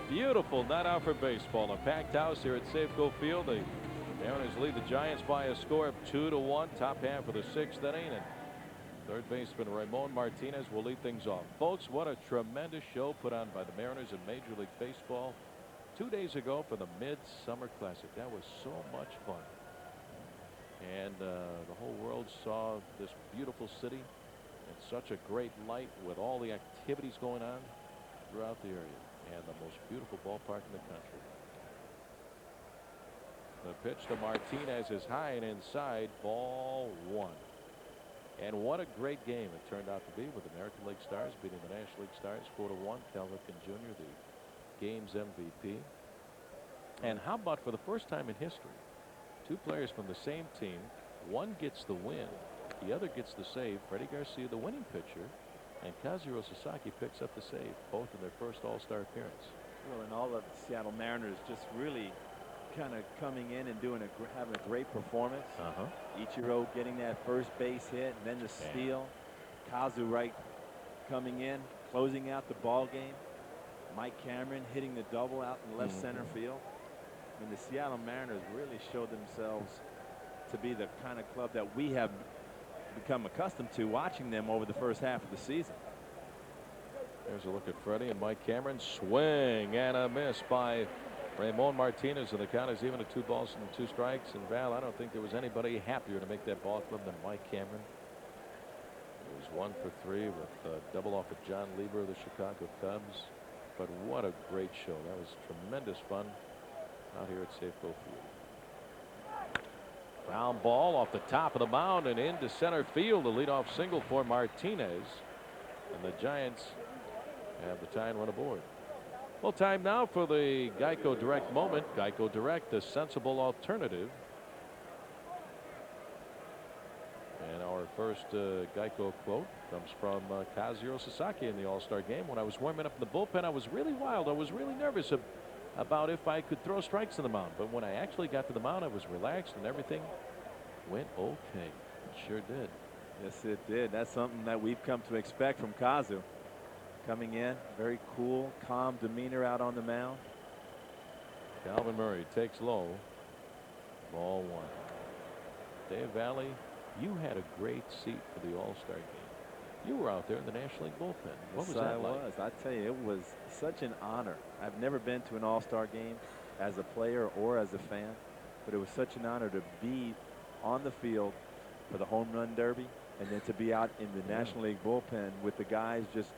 Beautiful night out for baseball. A packed house here at Safeco Field. The Mariners lead the Giants by a score of 2-1. Top half of the sixth inning, and third baseman Ramon Martinez will lead things off. Folks, what a tremendous show put on by the Mariners in Major League Baseball 2 days ago for the Midsummer Classic. That was so much fun. And the whole world saw this beautiful city in such a great light with all the activities going on throughout the area. And the most beautiful ballpark in the country. The pitch to Martinez is high and inside, ball one. And what a great game it turned out to be, with the American League Stars beating the National League Stars 4-1. Cal Ripken Jr., the game's MVP. And how about, for the first time in history, two players from the same team, one gets the win, the other gets the save. Freddie Garcia, the winning pitcher, and Kazuhiro Sasaki picks up the save, both in their first All-Star appearance. Well, and all of the Seattle Mariners just really kind of coming in and having a great performance. Ichiro getting that first base hit, and then the steal. Kazu Wright coming in, closing out the ball game. Mike Cameron hitting the double out in left center field. I mean, the Seattle Mariners really showed themselves to be the kind of club that we have become accustomed to watching them over the first half of the season. There's a look at Freddie and Mike Cameron. Swing and a miss by Ramon Martinez, and the count is even at 2 balls and 2 strikes. And Val, I don't think there was anybody happier to make that ball club than Mike Cameron. He was 1 for 3 with a double off of John Lieber of the Chicago Cubs. But what a great show. That was tremendous fun out here at Safeco Field. Ground ball off the top of the mound and into center field. The leadoff single for Martinez. And the Giants have the tie and run aboard. Well, time now for the Geico Direct moment. Geico Direct, the sensible alternative. And our first Geico quote comes from Kazuhiro Sasaki in the All-Star game. When I was warming up in the bullpen, I was really wild. I was really nervous about if I could throw strikes to the mound. But when I actually got to the mound, I was relaxed and everything went okay. It sure did. Yes, it did. That's something that we've come to expect from Kazu. Coming in, very cool, calm demeanor out on the mound. Calvin Murray takes low. Ball one. Dave Valley, you had a great seat for the All-Star game. You were out there in the National League bullpen. What was that like? I tell you, it was such an honor. I've never been to an All-Star game as a player or as a fan, but it was such an honor to be on the field for the home run derby, and then to be out in the National League bullpen with the guys just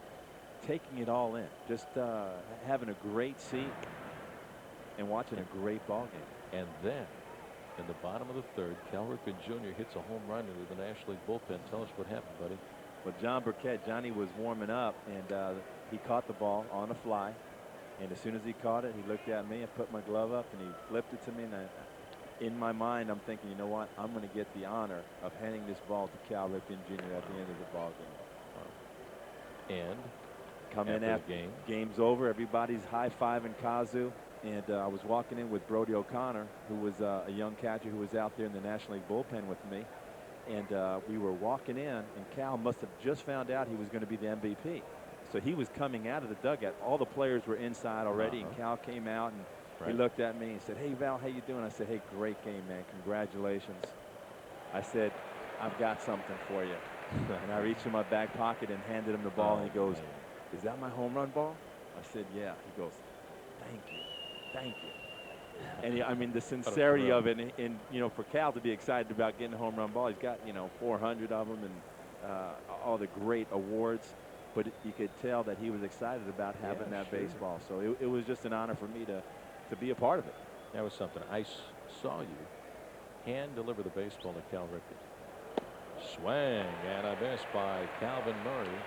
taking it all in, just having a great seat and watching a great ball game. And then in the bottom of the third, Cal Ripken Jr. hits a home run into the National League bullpen. Tell us what happened, buddy. Well, John Burkett, Johnny was warming up, and he caught the ball on a fly. And as soon as he caught it, he looked at me and put my glove up, and he flipped it to me. And in my mind, I'm thinking, you know what? I'm going to get the honor of handing this ball to Cal Ripken Jr. at the end of the ball game. And come in after the game's over, everybody's high-fiving Kazu. And I was walking in with Brody O'Connor, who was a young catcher who was out there in the National League bullpen with me. And we were walking in, and Cal must have just found out he was going to be the MVP. So he was coming out of the dugout. All the players were inside already, and Cal came out, and he looked at me and said, "Hey, Val, how you doing?" I said, "Hey, great game, man. Congratulations." I said, "I've got something for you." And I reached in my back pocket and handed him the ball, and he goes, "Is that my home run ball?" I said, "Yeah." He goes, "Thank you. Thank you." And I mean, the sincerity of it, and you know, for Cal to be excited about getting a home run ball, he's got, you know, 400 of them and all the great awards, but you could tell that he was excited about having that baseball. So it was just an honor for me to be a part of it. That was something. I saw you hand deliver the baseball to Cal Ripken. Swing and a miss by Calvin Murray,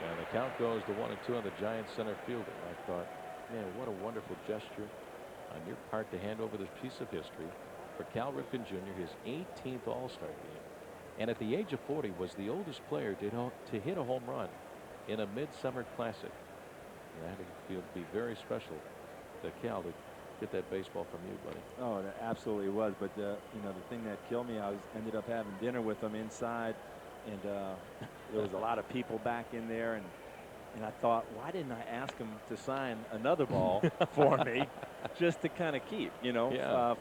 and the count goes to 1-2 on the Giants center fielder. I thought, man, what a wonderful gesture on your part to hand over this piece of history for Cal Ripken Jr., his 18th All-Star game. And at the age of 40 was the oldest player to hit a home run in a Midsummer Classic. And that would be very special to Cal to get that baseball from you, buddy. Oh, it absolutely was. But, you know, the thing that killed me, I ended up having dinner with him inside, and there was a lot of people back in there, and And I thought, why didn't I ask him to sign another ball for me, just to kind of keep, you know, Yeah.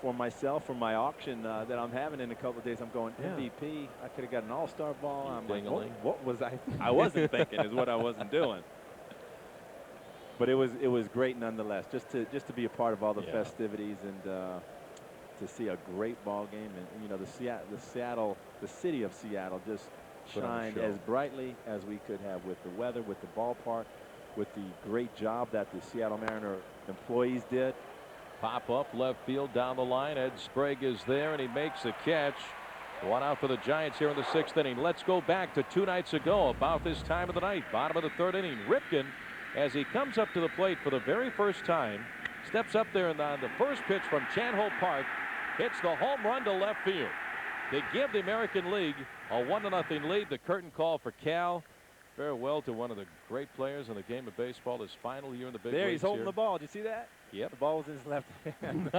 for myself, for my auction that I'm having in a couple of days. I'm going Yeah. MVP. I could have got an All-Star ball. You I'm like, ding-a-ling. what was I? I wasn't thinking is what I wasn't doing. But it was great nonetheless, just to be a part of all the Yeah. festivities and to see a great ball game. And you know, the city of Seattle just Put on a shined show. as brightly as we could have, with the weather, with the ballpark, with the great job that the Seattle Mariner employees did. Pop up left field down the line. Ed Sprague is there, and he makes the catch. One out for the Giants here in the 6th inning. Let's go back to 2 nights ago, about this time of the night, bottom of the 3rd inning. Ripken, as he comes up to the plate for the very first time, steps up there, and on the first pitch from Chan Ho Park, hits the home run to left field to give the American League a 1-0 lead. The curtain call for Cal. Farewell to one of the great players in the game of baseball. His final year in the big leagues. There, he's holding here. the ball. Did you see that? Yep. The ball was in his left hand.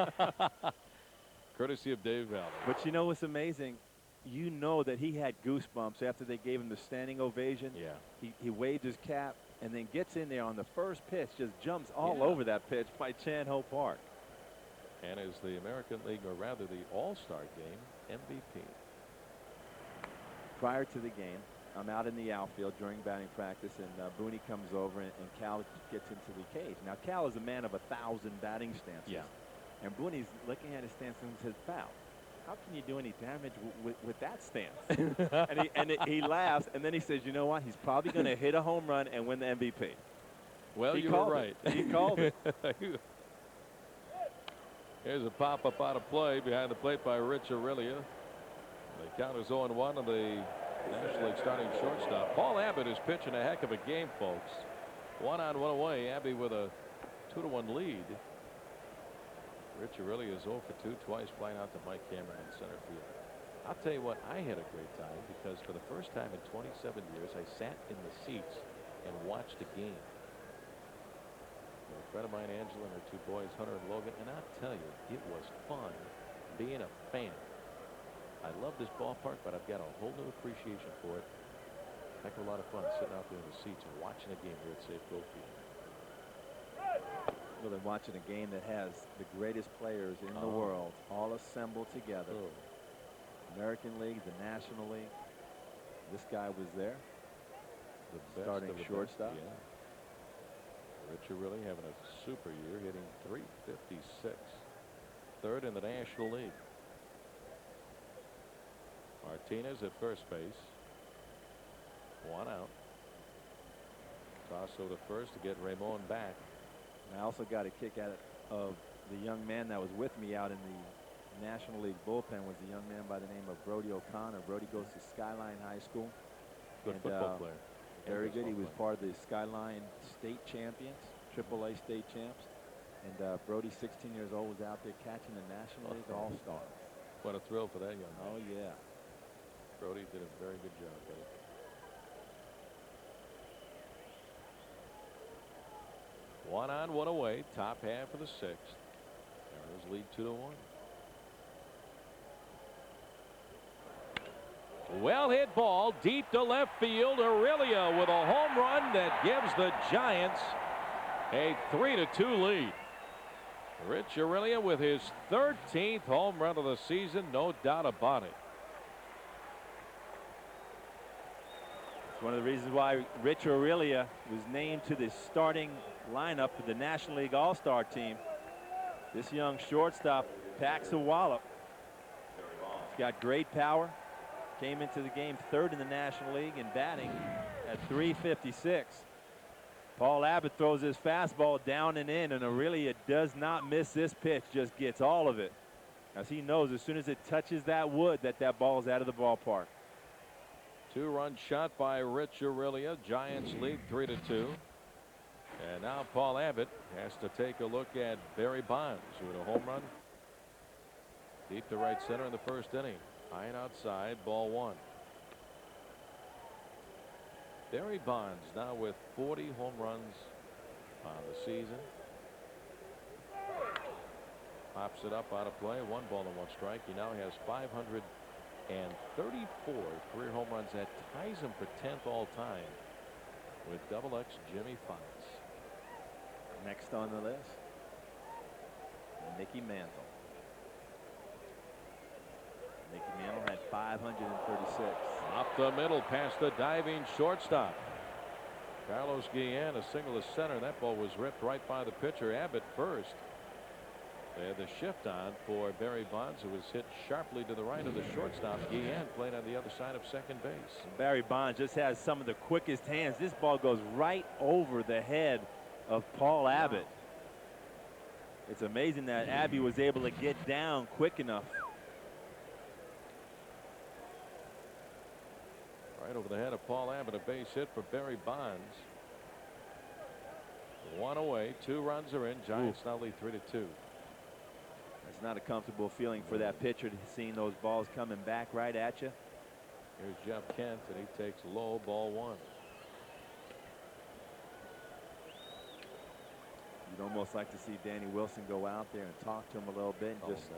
Courtesy of Dave Valley. But you know what's amazing? You know that he had goosebumps after they gave him the standing ovation. Yeah. He waved his cap and then gets in there on the first pitch, just jumps all Yeah. over that pitch by Chan Ho Park. And is the American League, or rather the All-Star Game, MVP. Prior to the game, I'm out in the outfield during batting practice, and Booney comes over, and Cal gets into the cage. Now, Cal is a man of 1,000 batting stances. Yeah. And Booney's looking at his stance and says, "Foul. How can you do any damage with that stance?" and he laughs, and then he says, "You know what? He's probably going to hit a home run and win the MVP." Well, He you were called right. it. He called it. Here's a pop-up out of play behind the plate by Rich Aurelia. The count is 0-1 on the National League starting shortstop. Paul Abbott is pitching a heck of a game, folks. 1 on, 1 away. Abbey with a 2-1 lead. Rich Aurelia is 0 for 2, twice flying out to Mike Cameron in center field. I'll tell you what, I had a great time because for the first time in 27 years, I sat in the seats and watched a game. A friend of mine, Angela, and her 2 boys, Hunter and Logan, and I'll tell you, it was fun being a fan. I love this ballpark, but I've got a whole new appreciation for it. Heck of a lot of fun sitting out there in the seats and watching a game here at Safeco Field. Well, they're watching a game that has the greatest players in the world all assembled together. American League, the National League. This guy was there. The best Starting of the shortstop. best, yeah. Rich really having a super year, hitting .356. 3rd in the National League. Martinez at first base. 1 out. Toss over to first to get Ramon back. And I also got a kick out of the young man that was with me out in the National League bullpen, was a young man by the name of Brody O'Connor. Brody goes to Skyline High School. Good football player. Very good. He was player. part of the Skyline State Champions, AAA State Champs. And Brody, 16 years old, was out there catching the National League All-Star. What a thrill for that young man. Oh, yeah. Brody did a very good job, buddy. One on, 1 away. Top half of the 6th. Mariners lead 2-1. Well hit ball deep to left field. Aurelia with a home run that gives the Giants a 3-2 lead. Rich Aurelia with his 13th home run of the season, no doubt about it. It's one of the reasons why Rich Aurelia was named to the starting lineup for the National League All-Star team. This young shortstop packs a wallop. He's got great power. Came into the game 3rd in the National League in batting at .356. Paul Abbott throws his fastball down and in, and Aurelia does not miss this pitch, just gets all of it. As he knows as soon as it touches that wood that ball's out of the ballpark. 2-run shot by Rich Aurelia. Giants lead 3-2. And now Paul Abbott has to take a look at Barry Bonds with a home run deep to right center in the 1st inning. High and outside, ball 1. Barry Bonds now with 40 home runs on the season. Pops it up out of play. 1 ball and 1 strike. He now has 534 career home runs. That ties him for 10th all time with Double X Jimmy Fox. Next on the list, Mickey Mantle. Mickey Mantle had 536. Up the middle past the diving shortstop. Carlos Guillen, a single to center. That ball was ripped right by the pitcher. Abbott first. They had the shift on for Barry Bonds, who was hit sharply to the right of the shortstop. Guillen played on the other side of second base. Barry Bonds just has some of the quickest hands. This ball goes right over the head of Paul Abbott. It's amazing that Abby was able to get down quick enough. Right over the head of Paul Abbott, a base hit for Barry Bonds. One away, 2 runs are in. Giants now lead 3-2. It's not a comfortable feeling for that pitcher, seeing those balls coming back right at you. Here's Jeff Kent, and he takes low, ball 1. You'd almost like to see Danny Wilson go out there and talk to him a little bit and just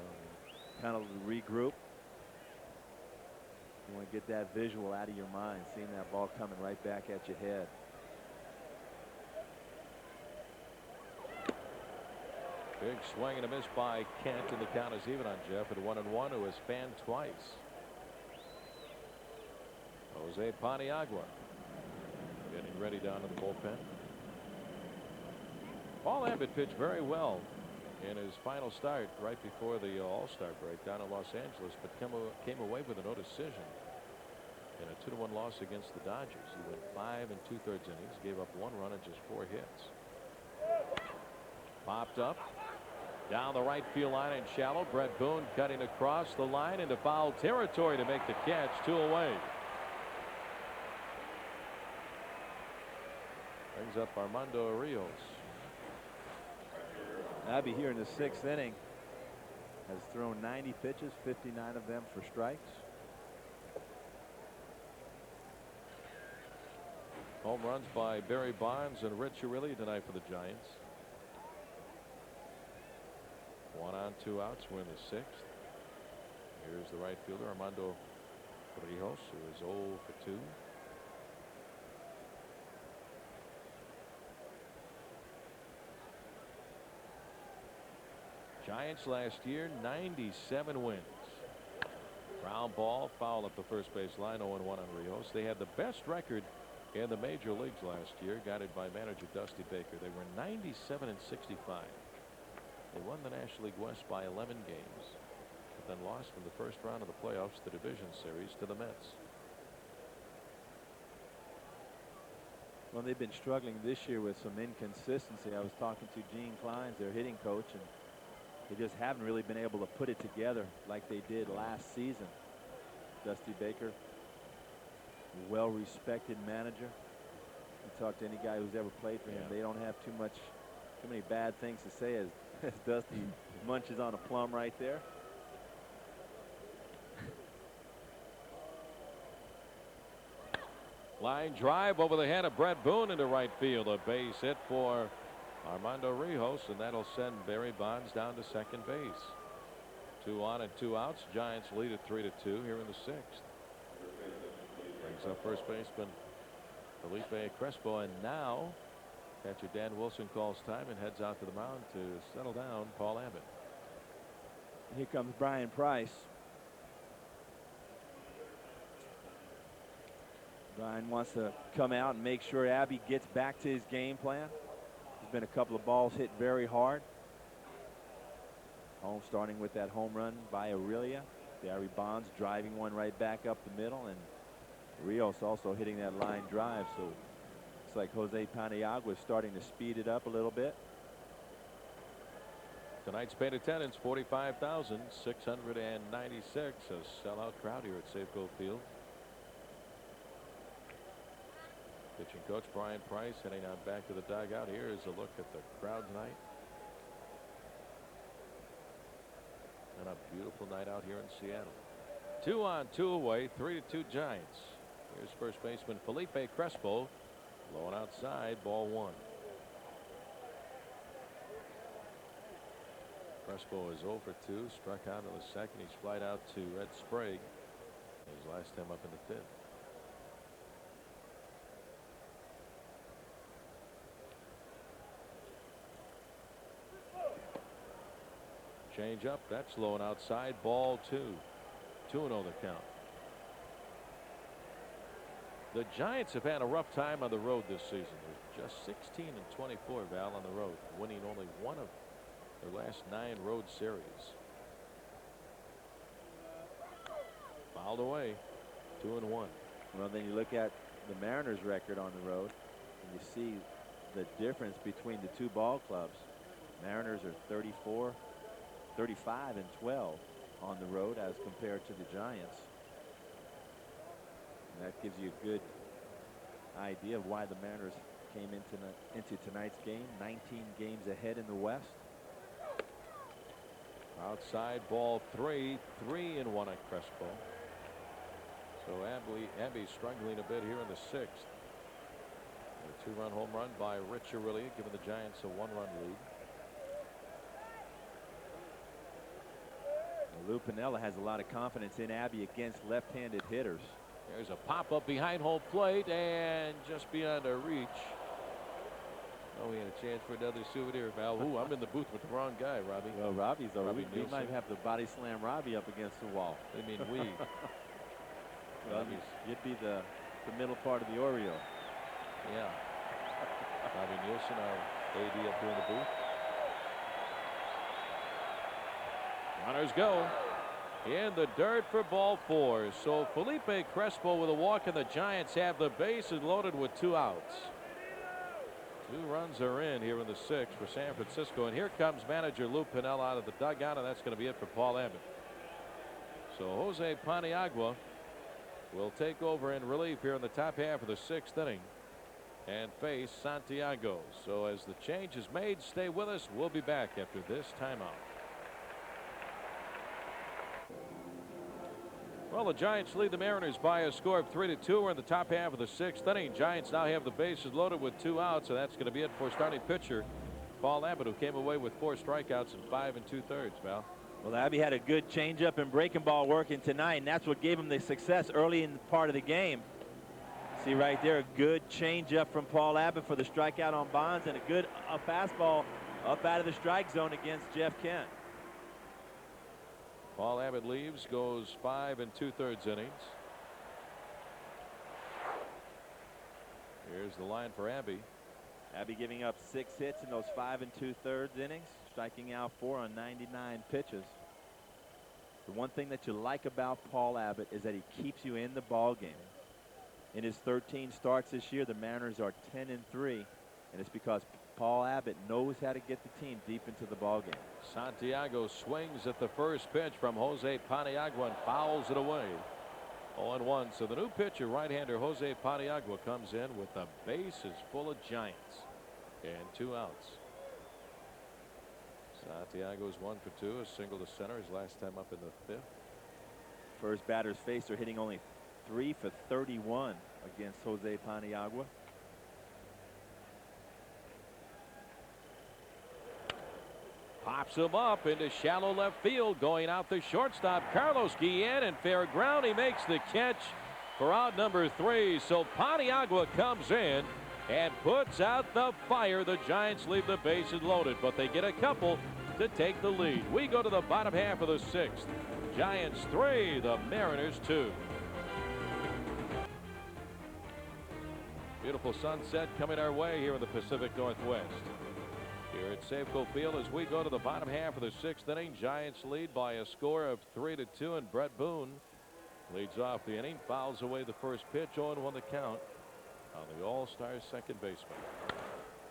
kind of regroup. You want to get that visual out of your mind, seeing that ball coming right back at your head. Big swing and a miss by Kent, and the count is even on Jeff at 1-1, who has fanned twice. Jose Paniagua getting ready down in the bullpen. Paul Abbott pitched very well in his final start right before the All-Star break down in Los Angeles, but came away with a no decision in a 2-1 loss against the Dodgers. He went 5 2/3 innings, gave up 1 run and just 4 hits. Popped up down the right field line and shallow. Brett Boone cutting across the line into foul territory to make the catch. 2 away. Brings up Armando Rios. Abby here in the 6th inning has thrown 90 pitches, 59 of them for strikes. Home runs by Barry Bonds and Rich Aureli tonight for the Giants. 1 on, 2 outs. We're in the 6th. Here's the right fielder Armando Rios, who is 0 for 2. Giants last year 97 wins. Ground ball, foul up the first base line. 0-1 on Rios. They had the best record in the major leagues last year, guided by manager Dusty Baker. They were 97 65. They won the National League West by 11 games, but then lost in the first round of the playoffs, the division series, to the Mets. Well, they've been struggling this year with some inconsistency. I was talking to Gene Kleins, their hitting coach, and they just haven't really been able to put it together like they did last season. Dusty Baker, well-respected manager. You talk to any guy who's ever played for him, they don't have too many bad things to say as Dusty munches on a plum right there. Line drive over the head of Brett Boone into right field. A base hit for Armando Rios, and that'll send Barry Bonds down to second base. 2 on and 2 outs. Giants lead at 3-2 here in the 6th. Brings up first baseman Felipe Crespo, and now catcher Dan Wilson calls time and heads out to the mound to settle down Paul Abbott. Here comes Brian Price. Brian wants to come out and make sure Abby gets back to his game plan. There's been a couple of balls hit very hard. Home starting with that home run by Aurelia. Barry Bonds driving one right back up the middle, and Rios also hitting that line drive. So looks like Jose Paniagua is starting to speed it up a little bit. Tonight's paid attendance 45,696. A sellout crowd here at Safeco Field. Pitching coach Brian Price heading on back to the dugout. Here is a look at the crowd tonight. And a beautiful night out here in Seattle. 2 on, 2 away, 3-2 Giants. Here's first baseman Felipe Crespo. Blowing outside, ball 1. Crespo is 0 for 2, struck out in the 2nd. He's flied out to Red Sprague. His last time up in the 5th. Change up. That's low and outside. Ball 2. 2-0 the count. The Giants have had a rough time on the road this season. They're just 16 and 24, Val, on the road, winning only one of their last 9 road series. Fouled away. 2-1. Well, then you look at the Mariners' record on the road, and you see the difference between the two ball clubs. Mariners are 34, 35 and 12 on the road as compared to the Giants. And that gives you a good idea of why the Mariners came into tonight's game. 19 games ahead in the West. Outside ball 3. 3-1 at Crespo. So Abbey struggling a bit here in the 6th. A 2-run home run by Rich Aurilia, giving the Giants a 1-run lead. Lou Piniella has a lot of confidence in Abbey against left-handed hitters. There's a pop-up behind home plate and just beyond our reach. Oh, we had a chance for another souvenir, Val. Ooh, I'm in the booth with the wrong guy, Robbie. Well, Robbie's over. Robbie We might have to body slam Robbie up against the wall. I mean, we. Well, you'd be the middle part of the Oreo. Yeah. Robbie Nielsen, our AD up here in the booth. Runners go in the dirt for ball 4. So Felipe Crespo with a walk, and the Giants have the bases loaded with 2 outs. 2 runs are in here in the 6th for San Francisco, and here comes manager Lou Piniella out of the dugout, and that's going to be it for Paul Abbott. So Jose Paniagua will take over in relief here in the top half of the 6th inning and face Santiago. So as the change is made, stay with us. We'll be back after this timeout. Well, the Giants lead the Mariners by a score of 3-2. We're in the top half of the 6th inning. Giants now have the bases loaded with 2 outs, and that's going to be it for starting pitcher Paul Abbott, who came away with 4 strikeouts and 5 2/3. Val. Well, Abbey had a good changeup and breaking ball working tonight, and that's what gave him the success early in the part of the game. See right there, a good changeup from Paul Abbott for the strikeout on Bonds, and a good fastball up out of the strike zone against Jeff Kent. Paul Abbott leaves, goes 5 2/3 innings. Here's the line for Abbey. Abbey giving up 6 hits in those 5 2/3 innings, striking out 4 on 99 pitches. The one thing that you like about Paul Abbott is that he keeps you in the ball game. In his 13 starts this year, the Mariners are 10-3, and it's because Paul Abbott knows how to get the team deep into the ball game. Santiago swings at the first pitch from Jose Paniagua and fouls it away. 0-1. So the new pitcher, right-hander Jose Paniagua, comes in with the bases full of Giants and 2 outs. Santiago's 1 for 2, a single to center his last time up in the 5th. First batters faced are hitting only 3 for 31 against Jose Paniagua. Pops him up into shallow left field, going out the shortstop Carlos Guillen, and fair ground. He makes the catch for out number 3. So Paniagua comes in and puts out the fire. The Giants leave the bases loaded, but they get a couple to take the lead. We go to the bottom half of the 6th. Giants 3, the Mariners 2. Beautiful sunset coming our way here in the Pacific Northwest. Here at Safeco Field as we go to the bottom half of the 6th inning. Giants lead by a score of 3-2, and Brett Boone leads off the inning, fouls away the first pitch. 0-1 the count on the All-Star second baseman.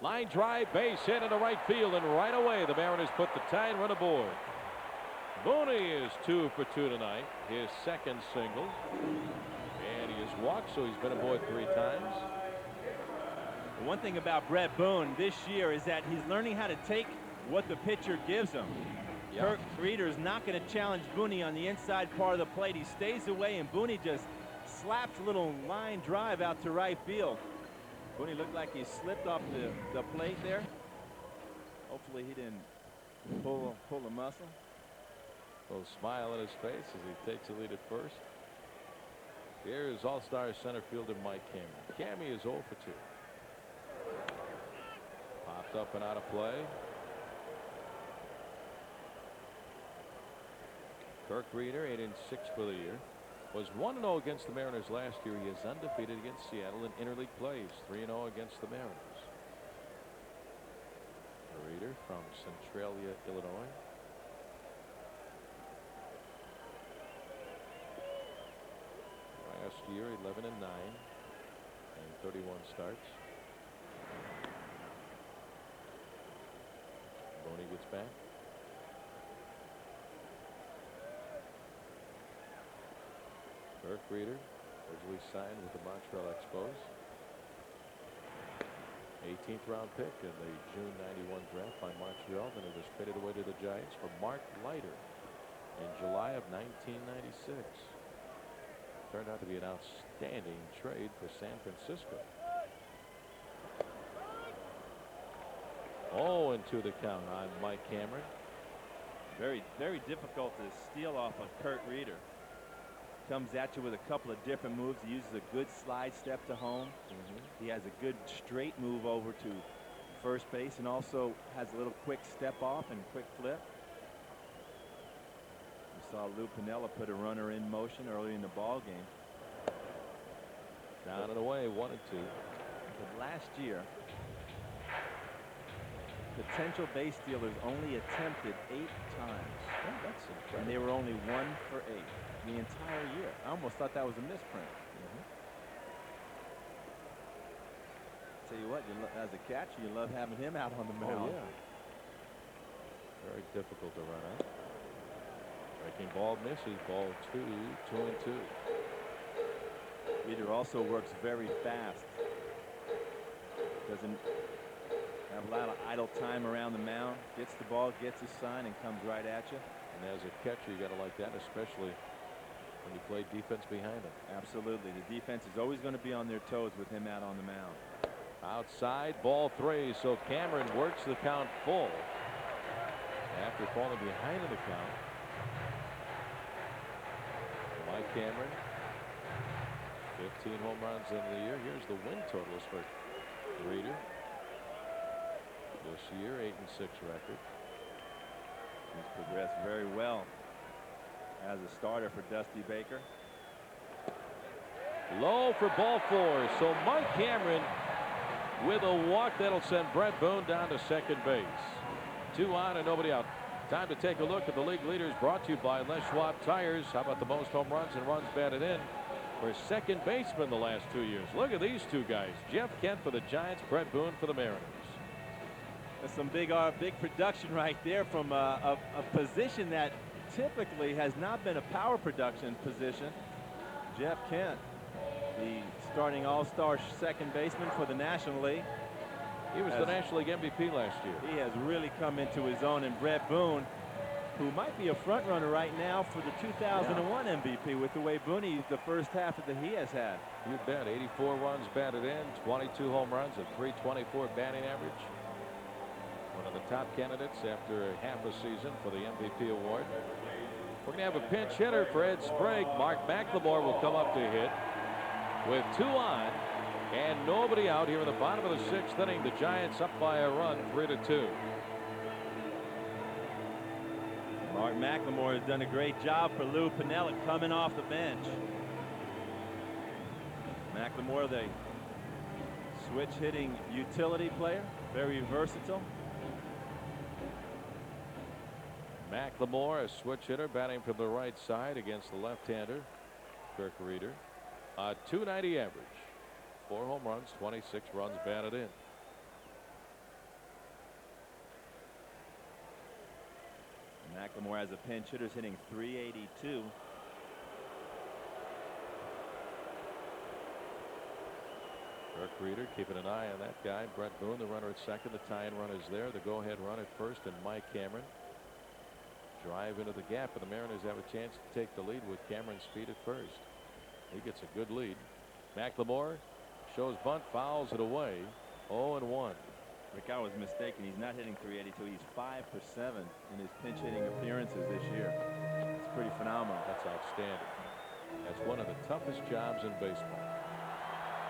Line drive, base hit into right field, and right away the Mariners put the tying run aboard. Boone is 2 for 2 tonight, his second single, and he has walked, so he's been aboard 3 times. The one thing about Brett Boone this year is that he's learning how to take what the pitcher gives him. Yep. Kirk Frieder is not going to challenge Boone on the inside part of the plate. He stays away, and Boone just slaps a little line drive out to right field. Boone looked like he slipped off the plate there. Hopefully he didn't pull a muscle. A little smile on his face as he takes the lead at first. Here's All-Star center fielder Mike Cammy. Cammy is 0 for 2. Popped up and out of play. Kirk Reeder, 8-6 for the year. Was 1-0 against the Mariners last year. He is undefeated against Seattle in interleague plays. 3-0 against the Mariners. Reeder from Centralia, Illinois. Last year, 11-9 and 31 starts. Boney gets back. Kirk Reeder, originally signed with the Montreal Expos. 18th round pick in the June '91 draft by Montreal. Then it was traded away to the Giants for Mark Leiter in July of 1996. Turned out to be an outstanding trade for San Francisco. Oh, into the count on Mike Cameron. Very difficult to steal off of Kurt Reeder. Comes at you with a couple of different moves. He uses a good slide step to home. He has a good straight move over to first base and also has a little quick step off and quick flip. We saw Lou Piniella put a runner in motion early in the ball game. Down and away, 1-2. But last year, potential base stealers only attempted 8 times. Oh, that's incredible. And they were only 1 for 8 the entire year. I almost thought that was a misprint. Tell you what, as a catcher, you love having him out on the mound. Oh, yeah. Very difficult to run out. Breaking ball misses. Ball 2, 2-2. Reeder also works very fast. Doesn't have a lot of idle time around the mound. Gets the ball, gets his sign, and comes right at you. And as a catcher, you got to like that, especially when you play defense behind him. Absolutely. The defense is always going to be on their toes with him out on the mound. Outside, ball 3. So Cameron works the count full after falling behind in the count. Mike Cameron, 15 home runs in the year. Here's the win totals for Reeder this year, 8-6 record. He's progressed very well as a starter for Dusty Baker. Low for ball 4. So Mike Cameron with a walk that'll send Brett Boone down to second base. 2 on and nobody out. Time to take a look at the league leaders, brought to you by Les Schwab Tires. How about the most home runs and runs batted in for second baseman the last 2 years? Look at these two guys. Jeff Kent for the Giants, Brett Boone for the Mariners. That's some big production right there from a position that typically has not been a power production position. Jeff Kent, the starting all-star second baseman for the National League. He was the National League MVP last year. He has really come into his own, and Brett Boone, who might be a front runner right now for the 2001 MVP with the way Boone, the first half of he has had. You bet. 84 runs batted in, 22 home runs, a .324 batting average. One of the top candidates after half a season for the MVP award. We're going to have a pinch hitter for Ed Sprague. Mark McLemore will come up to hit with 2 on and nobody out here in the bottom of the 6th inning. The Giants up by a run, 3-2. Mark McLemore has done a great job for Lou Piniella coming off the bench. McLemore, the switch hitting utility player, very versatile. McLemore, a switch hitter, batting from the right side against the left-hander Kirk Reeder. A .290 average, 4 home runs, 26 runs batted in. McLemore as a pinch hitter is hitting .382. Kirk Reeder keeping an eye on that guy. Brett Boone, the runner at second. The tie-in run is there. The go-ahead run at first, and Mike Cameron drive into the gap, and the Mariners have a chance to take the lead with Cameron's speed at first. He gets a good lead. McLemore shows bunt, fouls it away. 0-1. Rick, I was mistaken. He's not hitting .382. He's 5 for 7 in his pinch hitting appearances this year. It's pretty phenomenal. That's outstanding. That's one of the toughest jobs in baseball.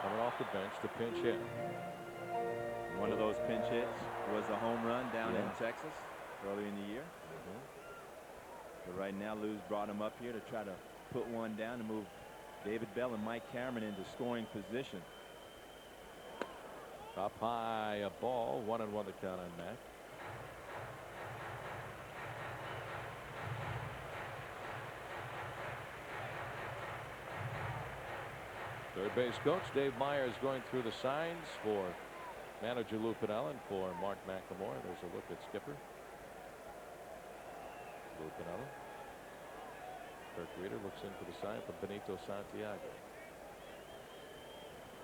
Coming off the bench to pinch hit. One of those pinch hits was a home run down in Texas early in the year. But right now, Lou's brought him up here to try to put one down and move David Bell and Mike Cameron into scoring position. Up high, a ball, 1-1 the count on Mack. Third base coach Dave Myers going through the signs for manager Lou Piniella and for Mark McLemore. There's a look at skipper Lou Piniella. Kirk Reeder looks in for the sign from Benito Santiago.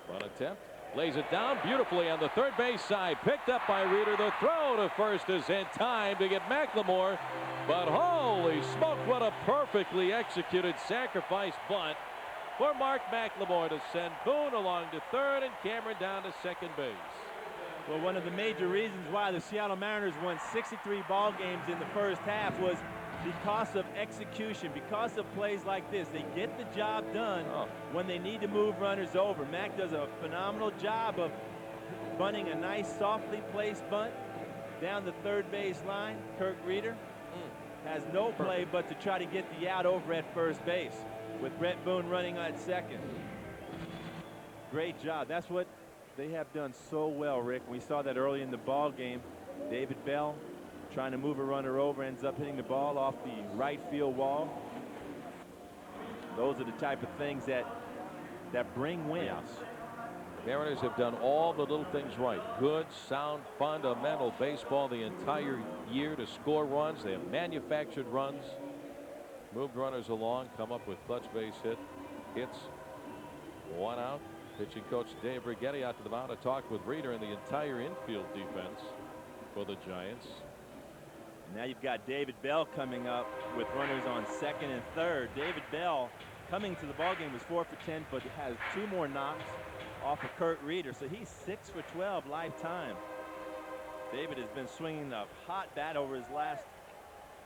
One attempt. Lays it down beautifully on the third base side. Picked up by Reeder. The throw to first is in time to get McLemore. But holy smoke, what a perfectly executed sacrifice bunt for Mark McLemore to send Boone along to third and Cameron down to second base. Well, one of the major reasons why the Seattle Mariners won 63 ball games in the first half was because of execution, because of plays like this. They get the job done when they need to move runners over. Mac does a phenomenal job of bunting a nice softly placed bunt down the third base line. Kirk Reeder has no play but to try to get the out over at first base with Brett Boone running at second. Great job. That's what they have done so well, Rick. We saw that early in the ball game. David Bell trying to move a runner over, ends up hitting the ball off the right field wall. Those are the type of things that bring wins. Yeah. Mariners have done all the little things right. Good, sound, fundamental baseball the entire year to score runs. They have manufactured runs, moved runners along, come up with clutch base hits. One out. Pitching coach Dave Righetti out to the mound to talk with Reeder and the entire infield defense for the Giants. Now you've got David Bell coming up with runners on second and third. David Bell coming to the ballgame was 4 for 10, but has 2 more knocks off of Kurt Reeder, so he's 6 for 12 lifetime. David has been swinging a hot bat over his last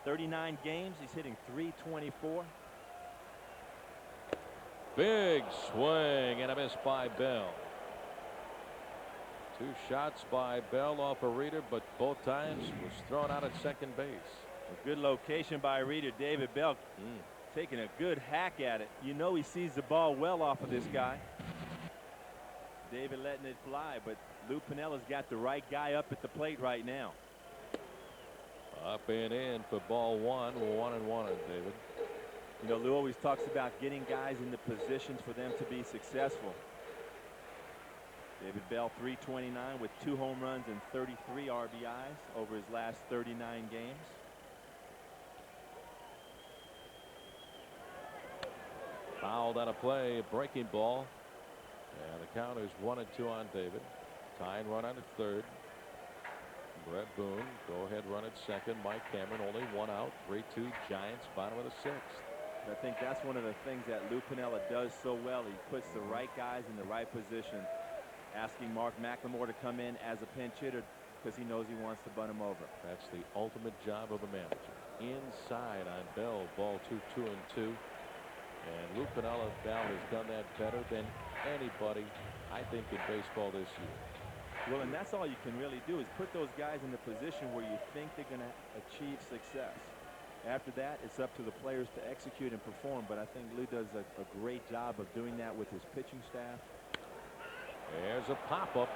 39 games. He's hitting .324. Big swing and a miss by Bell. 2 shots by Bell off a Reeder, but both times was thrown out at second base. A good location by Reeder. David Bell taking a good hack at it. You know he sees the ball well off of this guy. David letting it fly, but Lou Piniella's got the right guy up at the plate right now. Up and in for ball 1. 1-1, David. You know, Lou always talks about getting guys in the positions for them to be successful. David Bell, .329 with 2 home runs and 33 RBIs over his last 39 games. Fouled on a play, a breaking ball. And the count is 1-2 on David. Tying run on at third. Brett Boone, go ahead run at second. Mike Cameron, only 1 out. 3-2 Giants, bottom of the 6th. I think that's one of the things that Lou Piniella does so well. He puts the right guys in the right position, asking Mark McLemore to come in as a pinch hitter because he knows he wants to bunt him over. That's the ultimate job of a manager. Inside on Bell, ball 2, 2-2. And Lou Piniella Bell has done that better than anybody, I think, in baseball this year. Well, and that's all you can really do is put those guys in the position where you think they're going to achieve success. After that, it's up to the players to execute and perform, but I think Lou does a great job of doing that with his pitching staff. There's a pop-up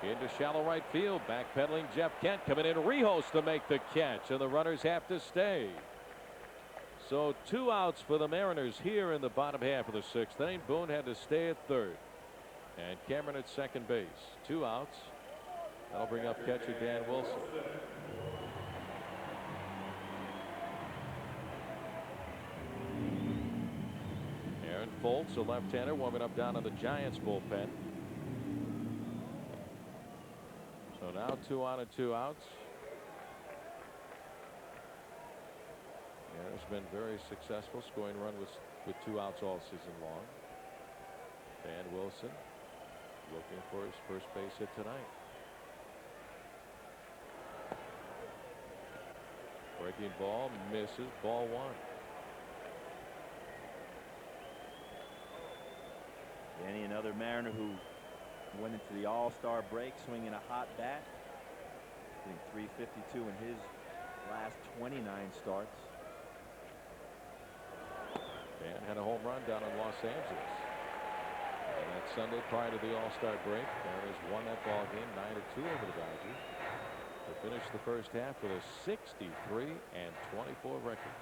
into shallow right field. Backpedaling Jeff Kent coming in. Rihos to make the catch, and the runners have to stay. So 2 outs for the Mariners here in the bottom half of the 6th inning. Boone had to stay at third. And Cameron at second base. 2 outs. That'll bring up catcher Dan Wilson. Aaron Foltz, a left-hander, warming up down in the Giants bullpen. So now 2 on and 2 outs. Aaron's been very successful, scoring run with 2 outs all season long. Dan Wilson looking for his first base hit tonight. Breaking ball, misses, ball 1. Danny, another Mariner who went into the All-Star break swinging a hot bat, hitting .352 in his last 29 starts. and had a home run down in Los Angeles. And that Sunday prior to the All-Star break, Mariners won that ball game 9-2 over the Dodgers to finish the first half with a 63-24 record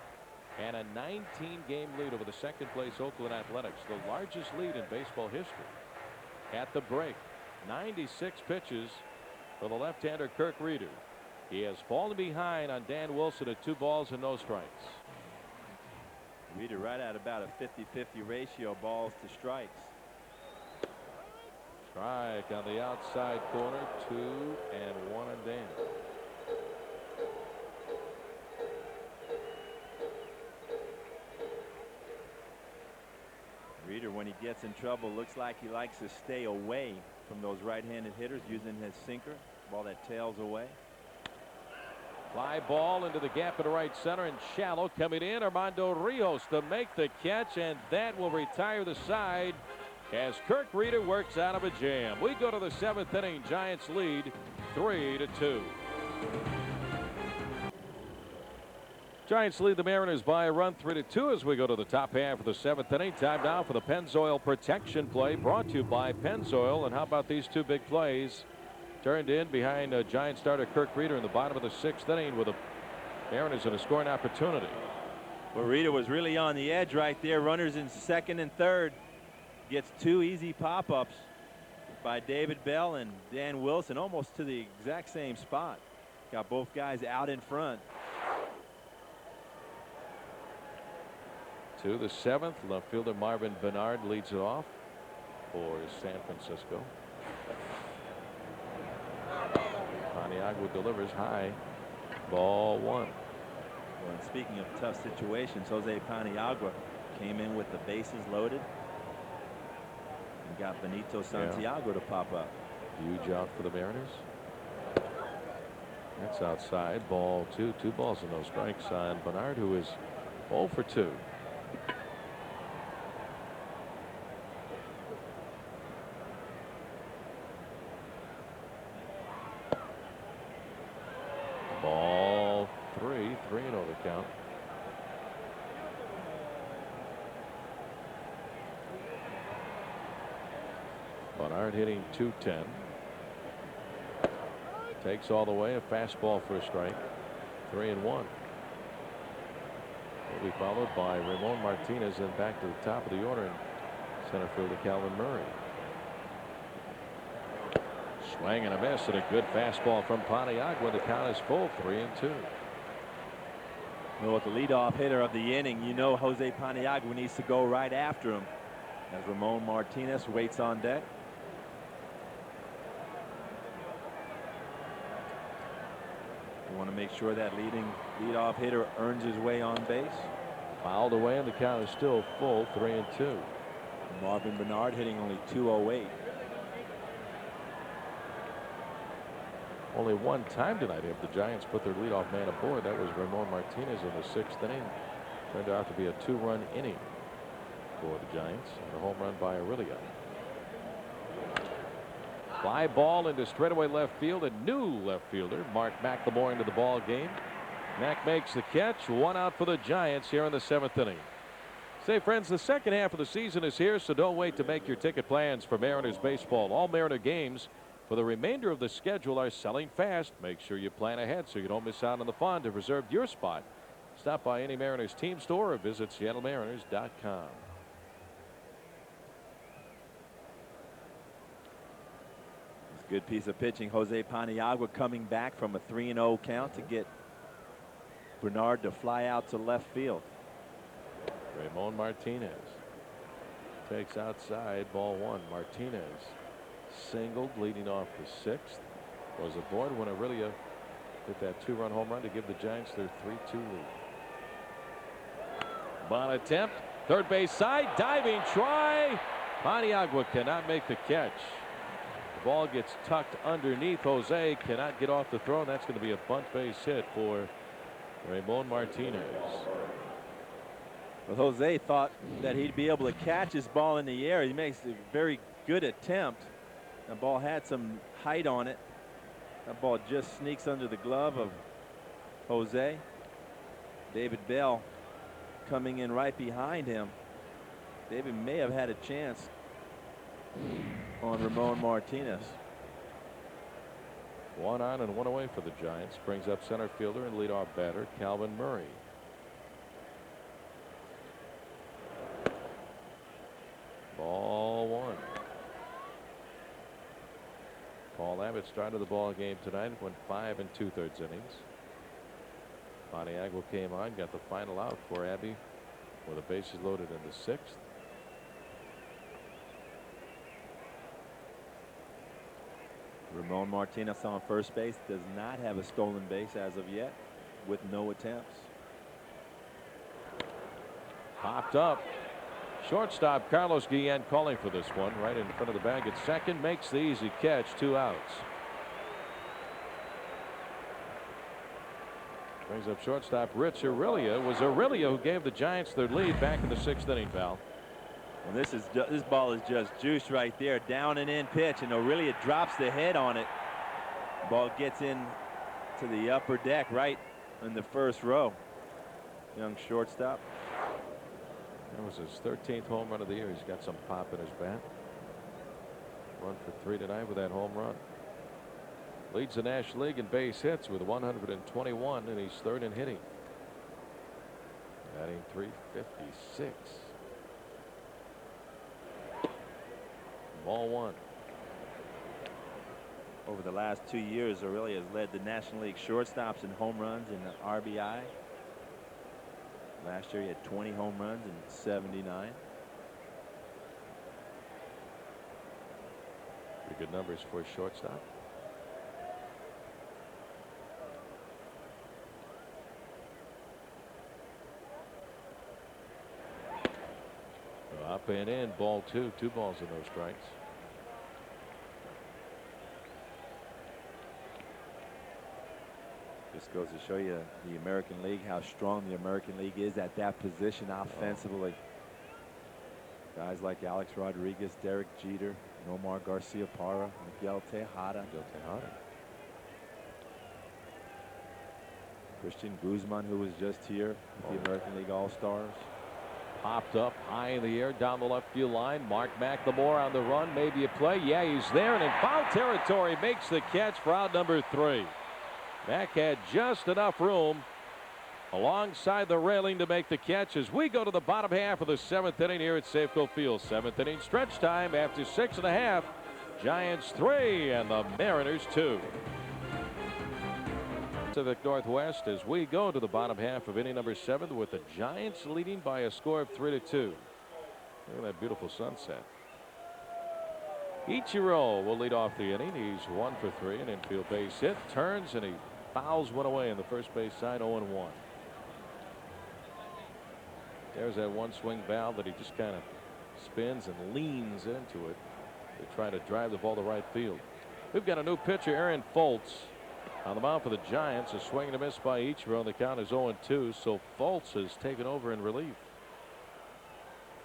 and a 19-game lead over the second-place Oakland Athletics, the largest lead in baseball history. At the break, 96 pitches for the left-hander Kirk Reeder. He has fallen behind on Dan Wilson at 2 balls and no strikes. Reeder right at about a 50-50 ratio balls to strikes. Strike on the outside corner, 2-1 and Dan. Reeder, when he gets in trouble, looks like he likes to stay away from those right-handed hitters using his sinker, ball that tails away. Fly ball into the gap in right center and shallow. Coming in, Armando Rios to make the catch, and that will retire the side as Kirk Reeder works out of a jam. We go to the 7th inning. Giants lead 3-2. Giants lead the Mariners by a run 3-2 as we go to the top half of the 7th inning. Time now for the Pennzoil protection play, brought to you by Pennzoil. And how about these 2 big plays? Turned in behind Giant starter Kirk Reeder in the bottom of the 6th inning with the Mariners in a scoring opportunity. Well, Reeder was really on the edge right there. Runners in 2nd and 3rd. Gets 2 easy pop-ups by David Bell and Dan Wilson, almost to the exact same spot. Got both guys out in front. To the 7th, left fielder Marvin Bernard leads it off for San Francisco. Paniagua delivers high. Ball 1. Well, and speaking of tough situations, Jose Paniagua came in with the bases loaded and got Benito Santiago to pop up. Huge out for the Mariners. That's outside. Ball 2. 2 balls and no strikes on Bernard, who is 0 for 2. Ball 3. 3-0 the count. Bernard hitting .210. Takes all the way. A fastball for a strike. 3-1. Will be followed by Ramon Martinez, and back to the top of the order in center fielder Calvin Murray. Swing and a miss, and a good fastball from Paniagua. The count is full, 3-2. Well, with the leadoff hitter of the inning, you know Jose Paniagua needs to go right after him as Ramon Martinez waits on deck. You want to make sure that leadoff hitter earns his way on base. Fouled away, and the count is still full, 3-2. Marvin Bernard hitting only .208. Only one time tonight have the Giants put their leadoff man aboard. That was Ramon Martinez in the 6th inning. Turned out to be a 2-run inning for the Giants, and a home run by Aurelia. Fly ball into straightaway left field. A new left fielder, Mark McLemore, into the ball game. Mac makes the catch. 1 out for the Giants here in the 7th inning. Say, friends, the second half of the season is here, so don't wait to make your ticket plans for Mariners baseball. All Mariner games for the remainder of the schedule are selling fast. Make sure you plan ahead so you don't miss out on the fun. To reserve your spot, stop by any Mariners team store or visit SeattleMariners.com. Good piece of pitching. Jose Paniagua coming back from a 3-0 count to get Bernard to fly out to left field. Ramon Martinez takes outside, ball 1. Martinez singled leading off the 6th. Was aboard when Aurelia hit that 2-run home run to give the Giants their 3-2 lead. Bunt attempt, third base side, diving try. Paniagua cannot make the catch. The ball gets tucked underneath. Jose cannot get off the throw, and that's going to be a bunt base hit for Ramon Martinez. Well, Jose thought that he'd be able to catch his ball in the air. He makes a very good attempt. The ball had some height on it. That ball just sneaks under the glove of Jose. David Bell coming in right behind him David may have had a chance on Ramon Martinez. 1 on and 1 away for the Giants. Brings up center fielder and leadoff batter Calvin Murray. Ball 1. Paul Abbott started the ball game tonight. Went 5 2/3 innings. Paniagua came on, got the final out for Abbey with the bases loaded in the 6th. Ramon Martinez on first base does not have a stolen base as of yet, with no attempts. Popped up. Shortstop Carlos Guillen calling for this one, right in front of the bag at second. Makes the easy catch. 2 outs. Brings up shortstop Rich Aurilia. It was Aurilia who gave the Giants their lead back in the 6th inning, Val. Well, this ball is just juice right there. Down and in pitch, and Aurilia drops the head on it. Ball gets in to the upper deck right in the first row. Young shortstop. That was his 13th home run of the year. He's got some pop in his bat. 1 for 3 tonight with that home run. Leads the National League in base hits with 121, and he's 3rd in hitting. Batting .356. Ball 1. Over the last 2 years, Aurilia has led the National League shortstops in home runs and RBI. Last year he had 20 home runs and 79. Pretty good numbers for a shortstop. Up and in. Ball 2. 2 balls and no strikes. Just goes to show you the American League, how strong the American League is at that position offensively. Guys like Alex Rodriguez, Derek Jeter, Nomar Garcia-Parra, Miguel Tejada. Christian Guzman, who was just here, the American League All-Stars. Popped up high in the air down the left field line. Mark McLemore on the run. Maybe a play. Yeah, he's there, and in foul territory makes the catch for out number 3. Mack had just enough room alongside the railing to make the catch as we go to the bottom half of the 7th inning here at Safeco Field. 7th inning stretch time after 6.5. Giants 3 and the Mariners 2. Pacific Northwest as we go to the bottom half of inning number 7 with the Giants leading by a score of 3-2. Look at that beautiful sunset. Ichiro will lead off the inning. He's 1 for 3, an infield base hit. Turns and he fouls one away on the first base side. 0-1. There's that one swing valve that he just kind of spins and leans into it to try to drive the ball to right field. We've got a new pitcher, Aaron Foltz, on the mound for the Giants. A swing and a miss by Ichiro, and the count is 0-2. So Foltz has taken over in relief.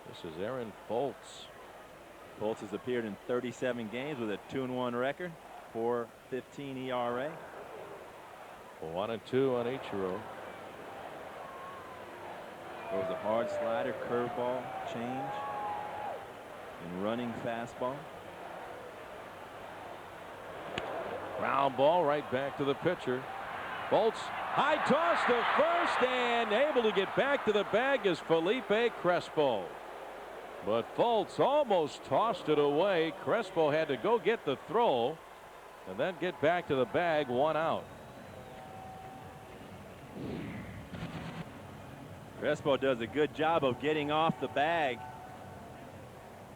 This is Aaron Foltz. Foltz has appeared in 37 games with a 2-1 record, 4.15 ERA. 1-2 on Ichiro. Throws a hard slider, curveball, change, and running fastball. Ground ball right back to the pitcher. Foltz, high toss to first, and able to get back to the bag is Felipe Crespo. But Foltz almost tossed it away. Crespo had to go get the throw and then get back to the bag. 1 out. Crespo does a good job of getting off the bag,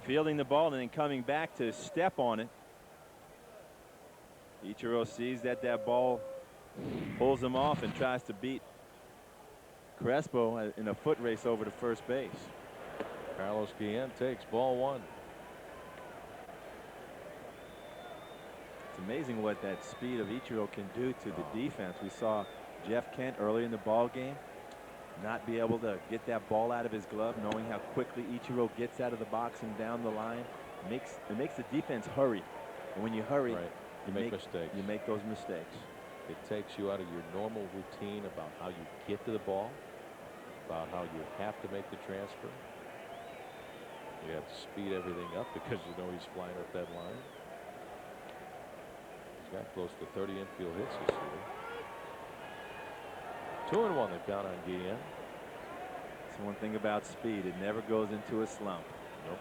fielding the ball, and then coming back to step on it. Ichiro sees that ball pulls him off and tries to beat Crespo in a foot race over to first base. Carlos Guillen takes ball 1. It's amazing what that speed of Ichiro can do to the defense. We saw Jeff Kent early in the ball game not be able to get that ball out of his glove, knowing how quickly Ichiro gets out of the box and down the line. It makes the defense hurry, and when you hurry, right, you make mistakes. You make those mistakes. It takes you out of your normal routine about how you get to the ball, about how you have to make the transfer. You have to speed everything up because you know he's flying up that line. He's got close to 30 infield hits this year. 2-1 the count on Guillen. That's one thing about speed. It never goes into a slump. Nope.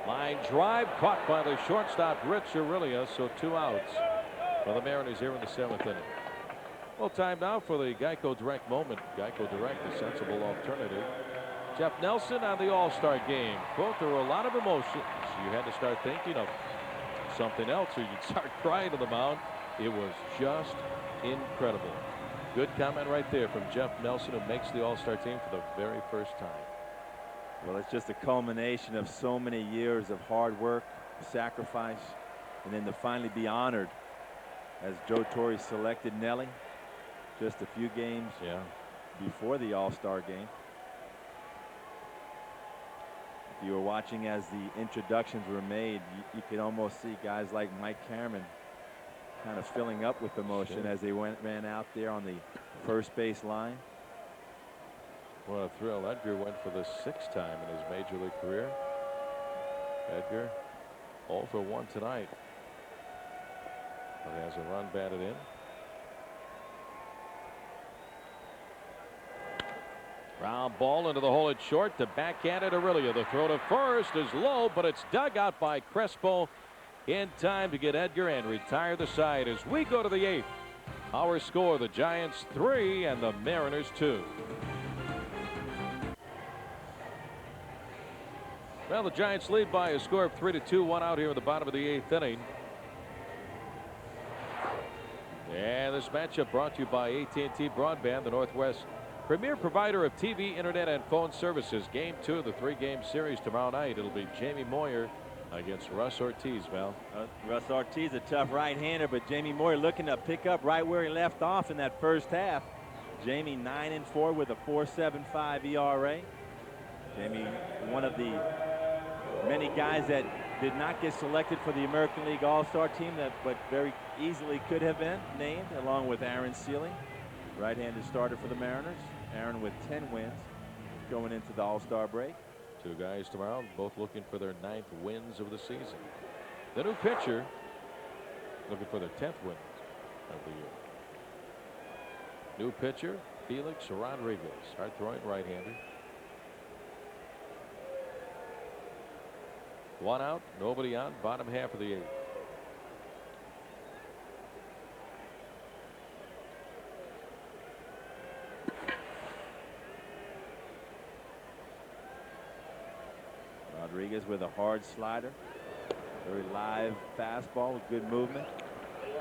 Line drive caught by the shortstop Rich Aurilia, so 2 outs for the Mariners here in the 7th inning. Well, time now for the Geico Direct moment. Geico Direct, a sensible alternative. Jeff Nelson on the All-Star game. Quote, there were a lot of emotions. You had to start thinking of something else or you'd start crying to the mound. It was just incredible. Good comment right there from Jeff Nelson, who makes the All-Star team for the very first time. Well, it's just a culmination of so many years of hard work, sacrifice, and then to finally be honored as Joe Torre selected Nelly just a few games before the All-Star game. If you were watching as the introductions were made, you could almost see guys like Mike Cameron kind of filling up with emotion as they ran out there on the first base line. What a thrill. Edgar went for the 6th time in his major league career. Edgar 0 for 1 tonight. But he has a run batted in. Ground ball into the hole at short. To backhand at Aurilia. The throw to first is low, but it's dug out by Crespo in time to get Edgar and retire the side as we go to the 8th. Our score, the Giants 3 and the Mariners 2. Well, the Giants lead by a score of 3-2, 1 out here at the bottom of the 8th inning. And this matchup brought to you by AT&T Broadband, the Northwest premier provider of TV, internet, and phone services. Game 2 of the 3-game series tomorrow night. It'll be Jamie Moyer against Russ Ortiz. Val. Russ Ortiz, a tough right-hander, but Jamie Moyer looking to pick up right where he left off in that first half. Jamie 9-4 with a 4.75 ERA. Jamie, one of the many guys that did not get selected for the American League All-Star team, but very easily could have been named, along with Aaron Sealing, right-handed starter for the Mariners. Aaron with 10 wins going into the All-Star break. 2 guys tomorrow, both looking for their 9th wins of the season. The new pitcher looking for their 10th wins of the year. New pitcher, Felix Rodriguez, hard-throwing right-hander. 1 out, nobody on, bottom half of the 8th. Rodriguez with a hard slider. Very live fastball with good movement. He's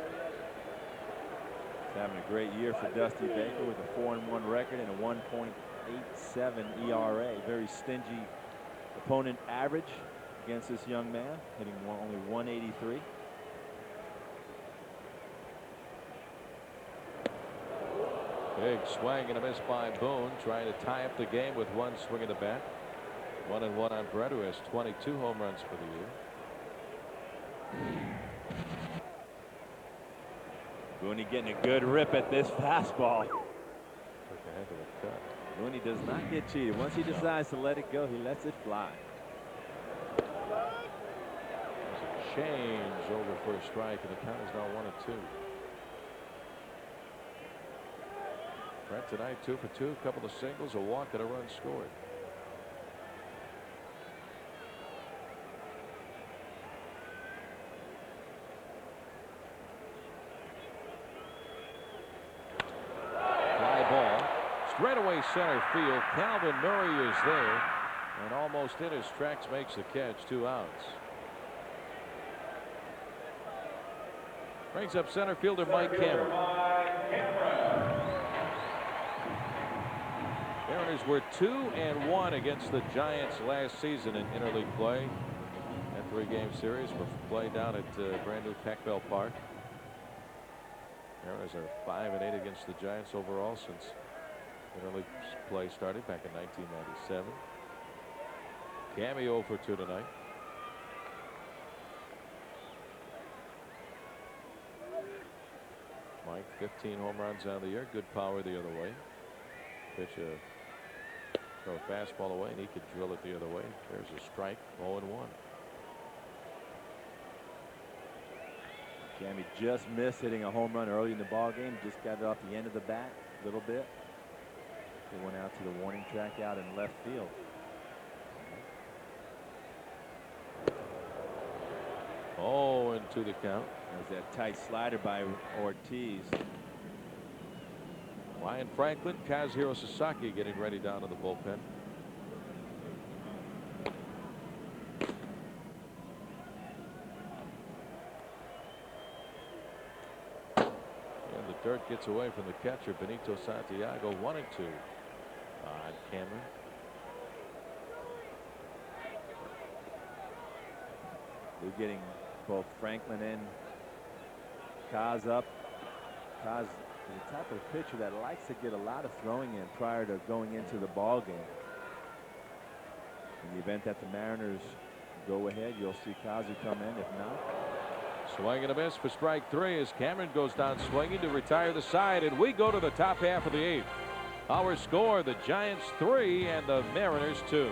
having a great year for Dusty Baker with a 4-1 record and a 1.87 ERA. Very stingy opponent average against this young man, hitting only 183. Big swing and a miss by Boone, trying to tie up the game with 1 swing of the bat. 1-1 on Brett, who has 22 home runs for the year. Boone getting a good rip at this fastball. Took a heck of a cut. Boone does not get cheated. Once he decides to let it go, he lets it fly. There's a change over for a strike, and the count is now 1-2. Brett tonight 2 for 2, a couple of singles, a walk, and a run scored. Fly ball, straightaway center field. Calvin Murray is there, and almost in his tracks makes the catch. 2 outs. Brings up center fielder Mike Cameron. Mariners were 2-1 against the Giants last season in interleague play. That 3-game series was played down at brand new Pac Bell Park. Mariners are 5-8 against the Giants overall since interleague play started back in 1997. Cameo for 2 tonight. Mike Frank, 15 home runs on the year. Good power the other way. Pitch throw a fastball away, and he could drill it the other way. There's a strike. 0-1. Cammy just missed hitting a home run early in the ball game. Just got it off the end of the bat a little bit. They went out to the warning track out in left field. Oh, into the count. There's that tight slider by Ortiz. Ryan Franklin, Kazuhiro Sasaki getting ready down in the bullpen. And the dirt gets away from the catcher, Benito Santiago. 1-2 on Cameron. They're getting both Franklin and Kaz up. Kaz is the type of pitcher that likes to get a lot of throwing in prior to going into the ball game. In the event that the Mariners go ahead, you'll see Kazu come in. If not, Swing and a miss for strike 3 as Cameron goes down swinging to retire the side, and we go to the top half of the 8th. Our score: the Giants 3 and the Mariners 2.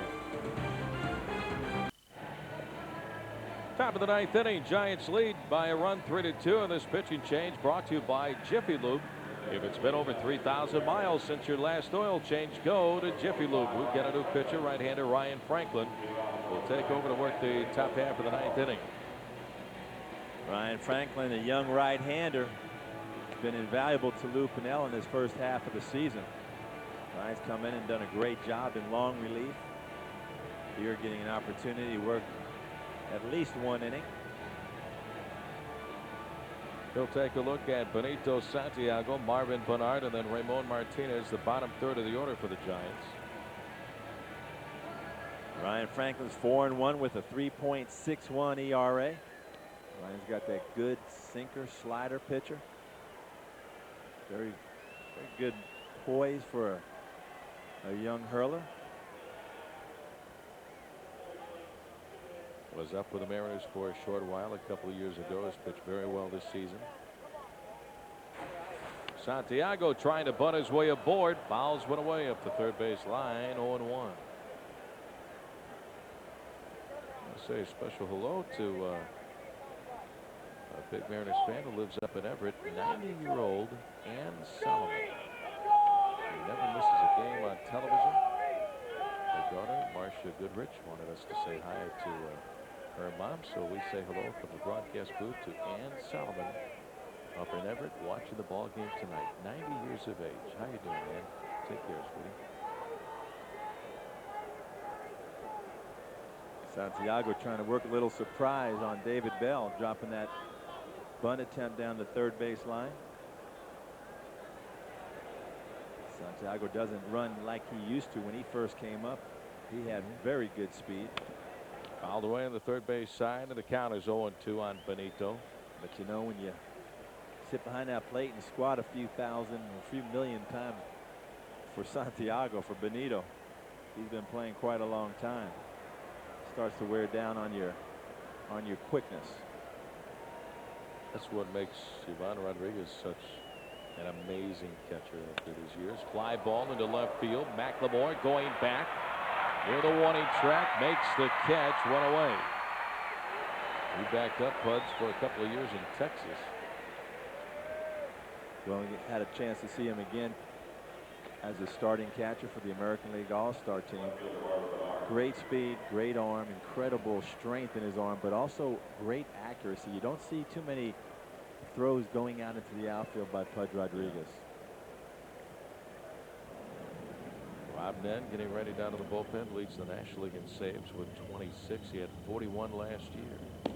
Top of the 9th inning, Giants lead by a run, 3-2, and this pitching change brought to you by Jiffy Lube. If it's been over 3,000 miles since your last oil change, go to Jiffy Lube. We've got a new pitcher, right-hander Ryan Franklin, will take over to work the top half of the 9th inning. Ryan Franklin, a young right-hander, has been invaluable to Lou Piniella in his first half of the season. Ryan's come in and done a great job in long relief. Here getting an opportunity to work at least 1 inning. He'll take a look at Benito Santiago, Marvin Bernard, and then Ramon Martinez, the bottom third of the order for the Giants. Ryan Franklin's 4-1 with a 3.61 ERA. Ryan's got that good sinker slider pitcher. Very good poise for a young hurler. Was up with the Mariners for a short while a couple of years ago. Has pitched very well this season. Santiago trying to butt his way aboard. Fouls one away up the third base line. 0-1. I'll say a special hello to a big Mariners fan who lives up in Everett, 90-year-old Ann Solomon. She never misses a game on television. Her daughter, Marcia Goodrich, wanted us to say hi to her mom, so we say hello from the broadcast booth to Ann Solomon up in Everett, watching the ball game tonight. 90 years of age. How you doing, Ann? Take care, sweetie. Santiago trying to work a little surprise on David Bell, dropping that bunt attempt down the third base line. Santiago doesn't run like he used to when he first came up. He had very good speed. Fouled away on the third base side, and the count is 0-2 on Benito. But you know, when you sit behind that plate and squat a few thousand, a few million times for Santiago, for Benito, he's been playing quite a long time. Starts to wear down on your quickness. That's what makes Ivan Rodriguez such an amazing catcher through these years. Fly ball into left field. McLemore going back near the warning track, makes the catch, 1 away. He backed up Puds for a couple of years in Texas. Well, we had a chance to see him again as a starting catcher for the American League All-Star team. Great speed, great arm, incredible strength in his arm, but also great accuracy. You don't see too many throws going out into the outfield by Pudge Rodriguez. Rob Nen getting ready down to the bullpen, leads the National League in saves with 26. He had 41 last year.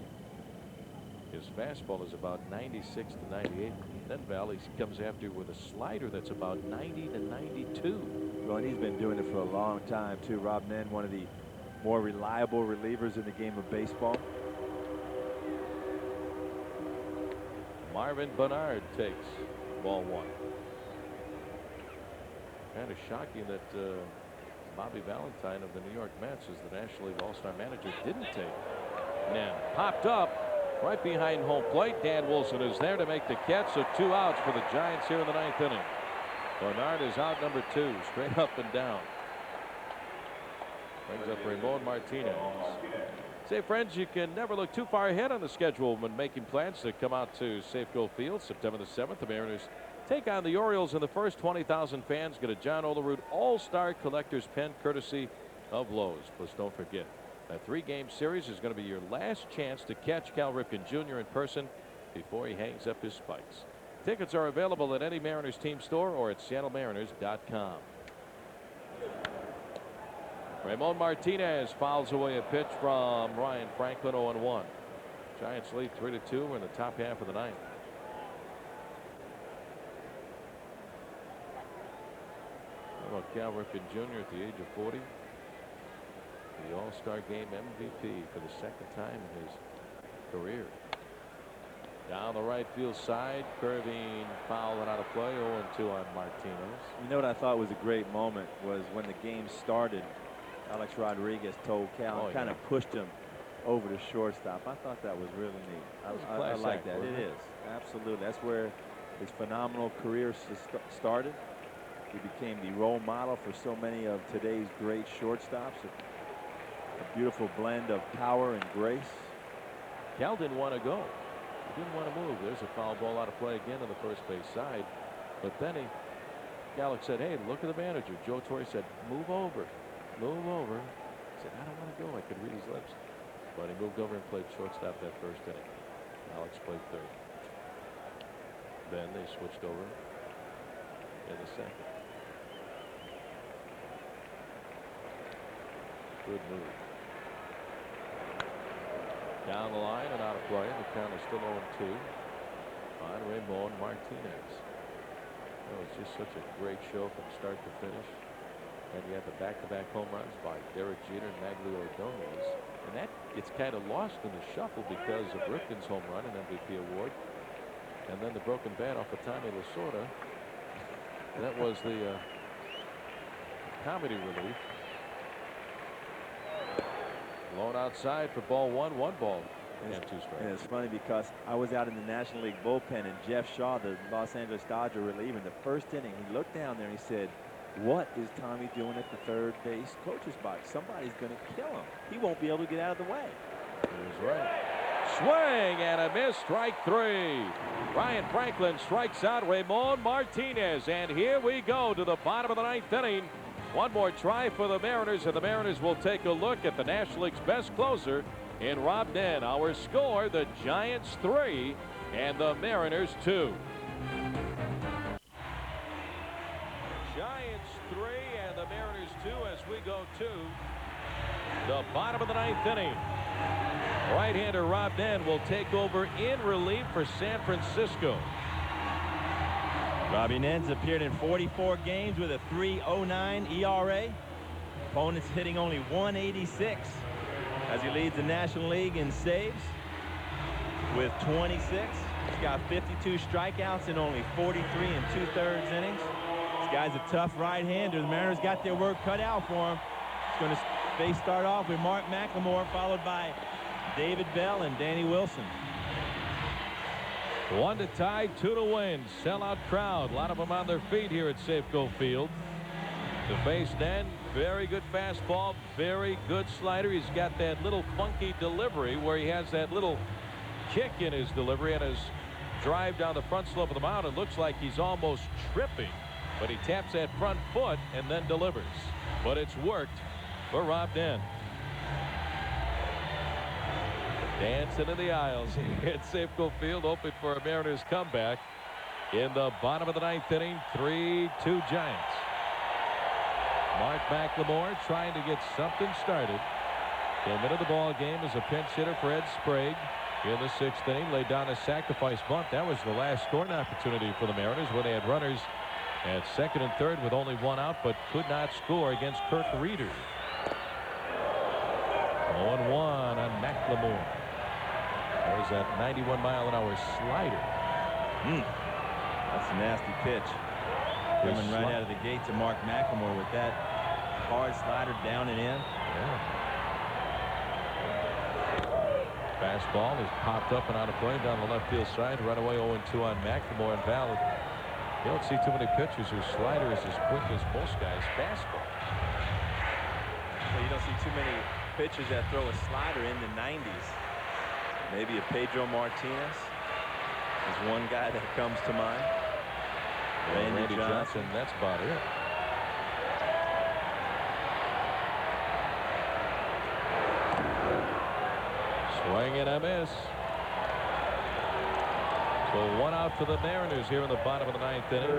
His fastball is about 96 to 98. Then Valley comes after with a slider that's about 90 to 92. Well, and he's been doing it for a long time too. Rob Nen, one of the more reliable relievers in the game of baseball. Marvin Bernard takes ball 1. Kind of shocking that Bobby Valentine of the New York Mets, as the National League All-Star manager, didn't take. Nen popped up right behind home plate. Dan Wilson is there to make the catch. So 2 outs for the Giants here in the 9th inning. Bernard is out number 2, straight up and down. Brings up Ramon Martinez. Say, friends, you can never look too far ahead on the schedule when making plans to come out to Safeco Field September the 7th. The Mariners take on the Orioles, and the first 20,000 fans get a John Olerud All-Star Collector's Pen courtesy of Lowe's. Plus, don't forget, that 3-game series is going to be your last chance to catch Cal Ripken Jr. in person before he hangs up his spikes. Tickets are available at any Mariners team store or at SeattleMariners.com. Ramon Martinez fouls away a pitch from Ryan Franklin. 0-1. Giants lead 3-2. We're in the top half of the 9th. How about Cal Ripken Jr. at the age of 40? The All-Star Game MVP for the 2nd time in his career. Down the right field side, curving foul and out of play. 0-2 on Martinez. You know what I thought was a great moment was when the game started. Alex Rodriguez told Cal and kind of pushed him over the shortstop. I thought that was really neat. I like that. It is. Absolutely. That's where his phenomenal career started. He became the role model for so many of today's great shortstops. A beautiful blend of power and grace. Cal didn't want to go. He didn't want to move. There's a foul ball out of play again on the first base side. But then Alex said, hey, look at the manager. Joe Torre said, move over. Move over. He said, I don't want to go. I could read his lips. But he moved over and played shortstop that first inning. Alex played third. Then they switched over in the 2nd. Good move. Down the line and out of play. And the count is still 0-2 on Ramon Martinez. It was just such a great show from start to finish. And you had the back-to-back home runs by Derek Jeter and Magley Ordonez. And that gets kind of lost in the shuffle because of Ripken's home run and MVP award. And then the broken bat off of Tommy Lasorda. That was the comedy relief. Blown outside for ball 1, 1 ball. And 2 strikes. And it's funny because I was out in the National League bullpen and Jeff Shaw, the Los Angeles Dodger reliever, in the first inning, he looked down there and he said, what is Tommy doing at the third base coach's box? Somebody's going to kill him. He won't be able to get out of the way. He was right. Swing and a miss. Strike 3. Ryan Franklin strikes out Ramon Martinez. And here we go to the bottom of the 9th inning. One more try for the Mariners, and the Mariners will take a look at the National League's best closer in Rob Den. Our score, the Giants 3 and the Mariners 2. Giants 3 and the Mariners 2 as we go to the bottom of the 9th inning. Right-hander Rob Den will take over in relief for San Francisco. Robbie Nens appeared in 44 games with a 3.09 ERA. Opponents hitting only 186 as he leads the National League in saves with 26. He's got 52 strikeouts in only 43 2/3 innings. This guy's a tough right-hander. The Mariners got their work cut out for him. He's going to start off with Mark McLemore, followed by David Bell and Danny Wilson. 1 to tie, 2 to win. Sellout crowd. A lot of them on their feet here at Safeco Field. The base then, very good fastball, very good slider. He's got that little funky delivery where he has that little kick in his delivery, and his drive down the front slope of the mound. It looks like he's almost tripping, but he taps that front foot and then delivers. But it's worked for Rob Den. Dance into the aisles here at Safeco Field, hoping for a Mariners comeback in the bottom of the 9th inning. 3-2 Giants. Mark McLemore trying to get something started. Came into the ball game as a pinch hitter for Ed Sprague in the 6th inning. Laid down a sacrifice bunt. That was the last scoring opportunity for the Mariners, where they had runners at 2nd and 3rd with only 1 out, but could not score against Kirk Reeder. 0-1 on McLemore. There's that 91-mile-an-hour slider. That's a nasty pitch. Coming right out of the gate to Mark McLemore with that hard slider down and in. Yeah. Fastball is popped up and out of play down the left field side. Right away 0-2 on McLemore, and Ballard. You don't see too many pitchers whose slider is as quick as most guys' fastball. Well, you don't see too many pitchers that throw a slider in the 90s. Maybe a Pedro Martinez is one guy that comes to mind. Randy Johnson, that's about it. Swing and a miss. So 1 out for the Mariners here in the bottom of the 9th inning.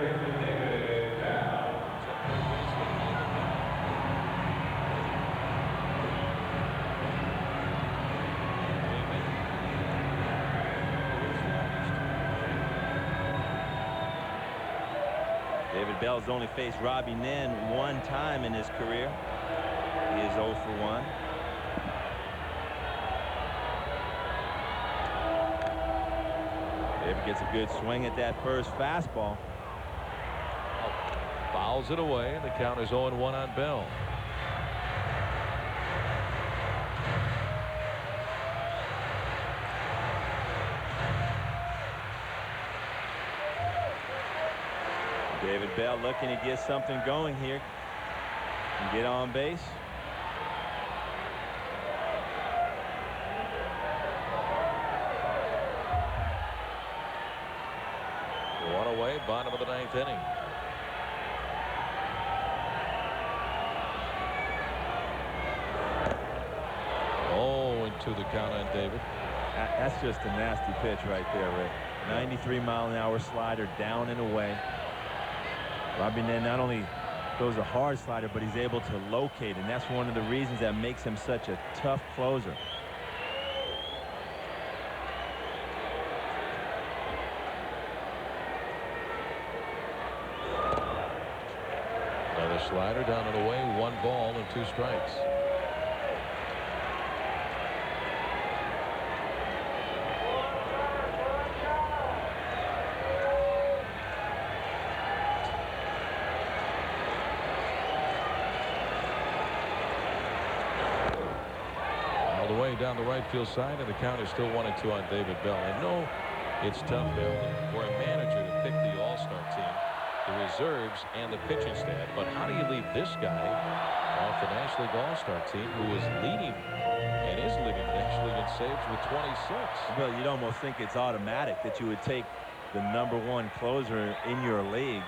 David Bell's only faced Robbie Nen 1 time in his career. He is 0 for 1. David gets a good swing at that first fastball. Fouls it away, and the count is 0-1 on Bell. David Bell looking to get something going here and get on base. One away, bottom of the 9th inning. Oh, into the count on David. That's just a nasty pitch right there, Rick. 93-mile-an-hour slider down and away. Robbie Nen not only throws a hard slider, but he's able to locate, and that's one of the reasons that makes him such a tough closer. Another slider down and away, 1 ball and 2 strikes. Down the right field side, and the count is still 1-2 on David Bell. I know it's tough, Bill, for a manager to pick the all-star team, the reserves, and the pitching staff, but how do you leave this guy off the National League All-Star team, who is leading and is leading the National League in saves with 26? Well, you'd almost think it's automatic that you would take the #1 closer in your league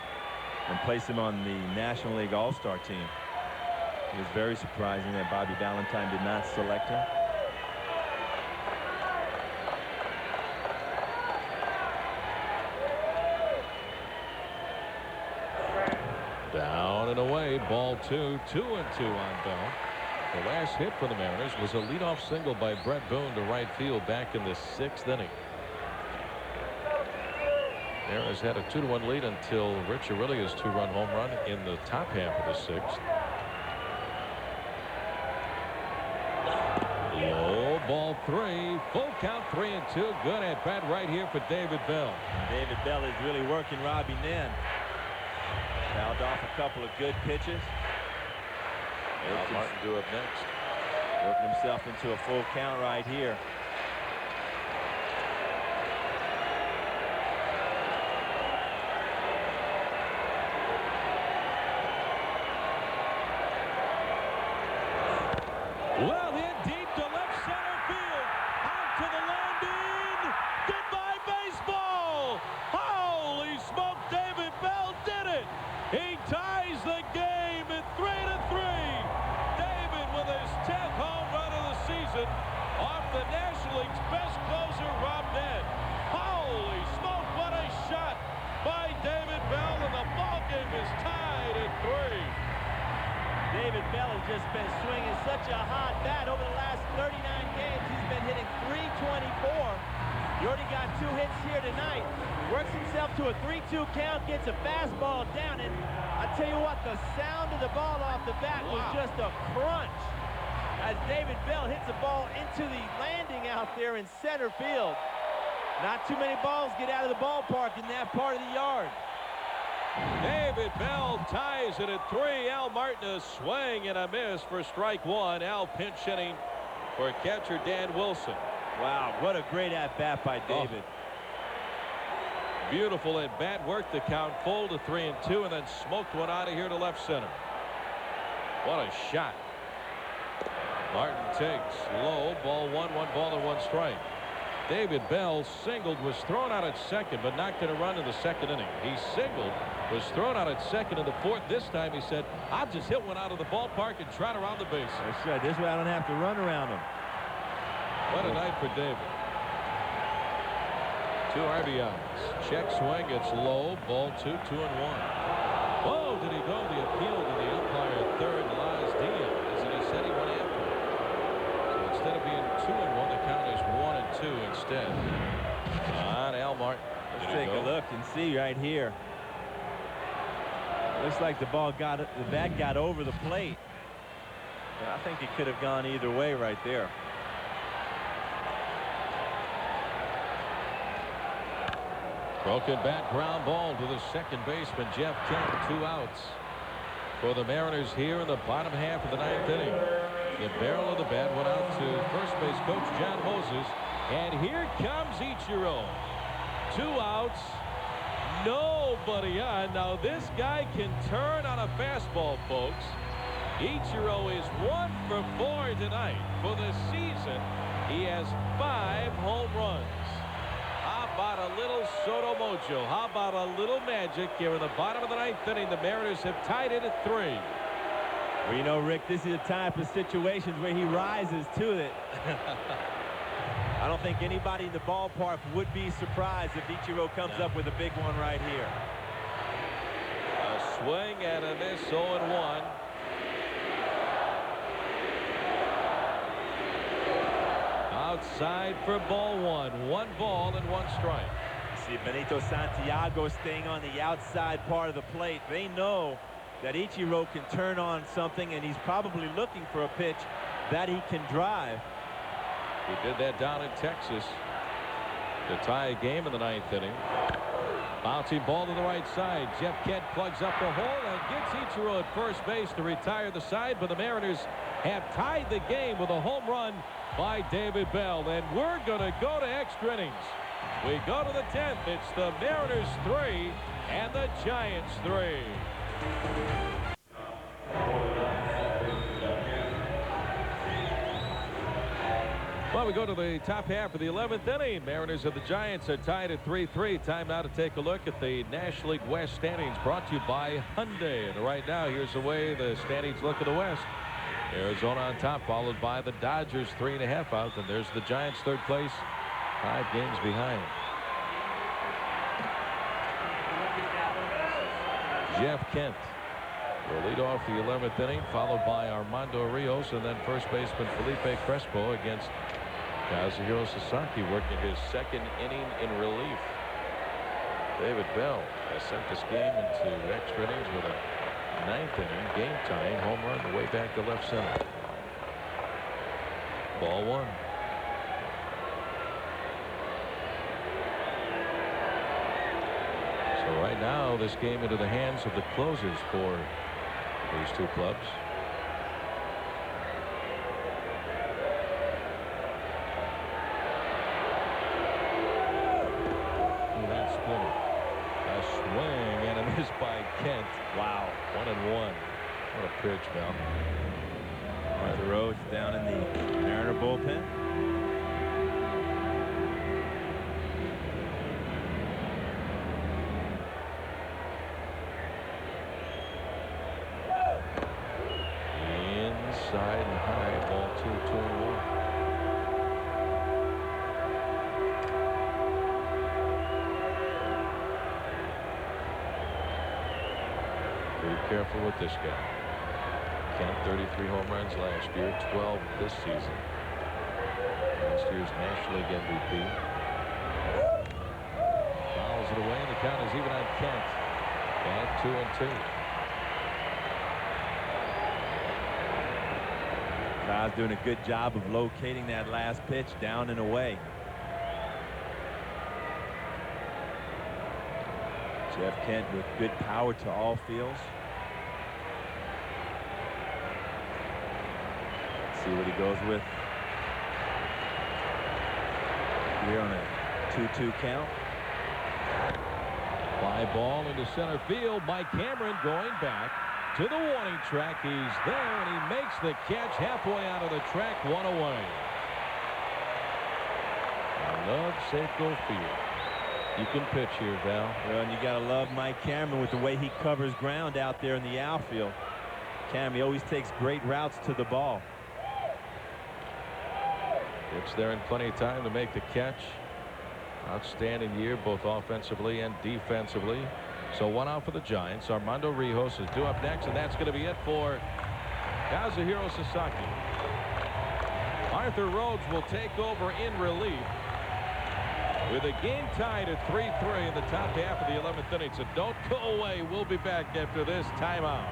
and place him on the National League All-Star team. It was very surprising that Bobby Valentine did not select him. Down and away, ball 2, 2-2 on Bell. The last hit for the Mariners was a leadoff single by Brett Boone to right field back in the 6th inning. Mariners had a 2-1 lead until Rich Aurelia's 2-run home run in the top half of the 6th. Low, ball 3, full count, 3-2. Good at bat right here for David Bell. David Bell is really working Robbie Nen. Fouled off a couple of good pitches. Al Martin due up next. Working himself into a full count right here. Well hit deep to left center field. Out to the landing. Goodbye baseball. Holy smoke, David Bell did it. He ties the game at 3-3. David with his 10th home run of the season off the National League's best closer, Rob Nen. Holy smoke, what a shot by David Bell, and the ball game is tied at 3. David Bell has just been swinging such a hot bat over the last 39 games. He's been hitting .324. He already got 2 hits here tonight. Works himself to a 3-2 count, gets a fastball down, and I tell you what, the sound of the ball off the bat was just a crunch as David Bell hits the ball into the landing out there in center field. Not too many balls get out of the ballpark in that part of the yard. David Bell ties it at 3. Al Martin a swing and a miss for strike 1. Al pinch hitting for catcher Dan Wilson. Wow, what a great at-bat by David. Beautiful at bat, worked the count full to 3-2, and then smoked one out of here to left center. What a shot. Martin takes low, ball 1 ball and 1 strike. David Bell singled, was thrown out at second, but not going to run in the second inning. He singled, was thrown out at second in the fourth. This time he said, I'll just hit one out of the ballpark and trot around the bases. That's right. This way I don't have to run around him. What a night for David. 2 RBIs. Check swing. It's low. Ball 2, 2-1. Whoa, did he go? The appeal to the umpire at third, Laz Diaz, and he said he went after it. So instead of being 2-1, the count is 1-2 instead. On Al Martin. Let's take a look and see right here. Looks like the bat got over the plate. But I think it could have gone either way right there. Broken bat, ground ball to the second baseman, Jeff Kent. 2 outs for the Mariners here in the bottom half of the 9th inning. The barrel of the bat went out to first base coach John Moses. And here comes Ichiro. 2 outs. Nobody on. Now this guy can turn on a fastball, folks. Ichiro is 1 for 4 tonight. For the season, he has 5 home runs. How about a little Soto Mojo? How about a little magic here in the bottom of the 9th inning? The Mariners have tied it at 3. Well, you know, Rick, this is a type of situations where he rises to it. I don't think anybody in the ballpark would be surprised if Ichiro comes up with a big one right here. A swing and a miss, 0-1. Outside for ball 1. 1 ball and 1 strike. See Benito Santiago staying on the outside part of the plate. They know that Ichiro can turn on something, and he's probably looking for a pitch that he can drive. He did that down in Texas to tie a game in the 9th inning. Bouncing ball to the right side. Jeff Kent plugs up the hole and gets Ichiro at first base to retire the side, but the Mariners have tied the game with a home run by David Bell, and we're going to go to extra innings. We go to the 10th. It's the Mariners 3 and the Giants 3. Well, we go to the top half of the 11th inning. Mariners and the Giants are tied at 3-3. Time now to take a look at the National League West standings, brought to you by Hyundai. And right now, here's the way the standings look in the West. Arizona on top, followed by the Dodgers, 3.5 out. And there's the Giants, 3rd place, 5 games behind. Jeff Kent will lead off the 11th inning, followed by Armando Rios, and then first baseman Felipe Crespo against Kazuhiro Sasaki, working his 2nd inning in relief. David Bell has sent this game into extra innings with a 9th inning game tying home run way back to left center. Ball 1. So right now, this game into the hands of the closers for these 2 clubs. That splinter. A swing and a miss by Kent. Wow. 1-1. What a pitch, Bell. Arthur Rhodes down in the Mariner bullpen. Inside and high, ball 2, 2-1. Be careful with this guy. Kent, 33 home runs last year, 12 this season. Last year's National League MVP. Fouls it away, and the count is even on Kent. At 2-2. Guy's doing a good job of locating that last pitch down and away. Jeff Kent with good power to all fields. Let's see what he goes with. here on a 2-2 count. Fly ball into center field. Mike Cameron going back to the warning track. He's there, and he makes the catch halfway out of the track, one away. I love Safeco Field. You can pitch here, Val. Well, and you got to love Mike Cameron with the way he covers ground out there in the outfield. Cam, he always takes great routes to the ball. It's there in plenty of time to make the catch. Outstanding year, both offensively and defensively. So one out for the Giants. Armando Rijos is due up next, and that's going to be it for Kazuhiro Sasaki. Arthur Rhodes will take over in relief with a game tied at 3-3 in the top half of the 11th inning. So don't go away. We'll be back after this timeout.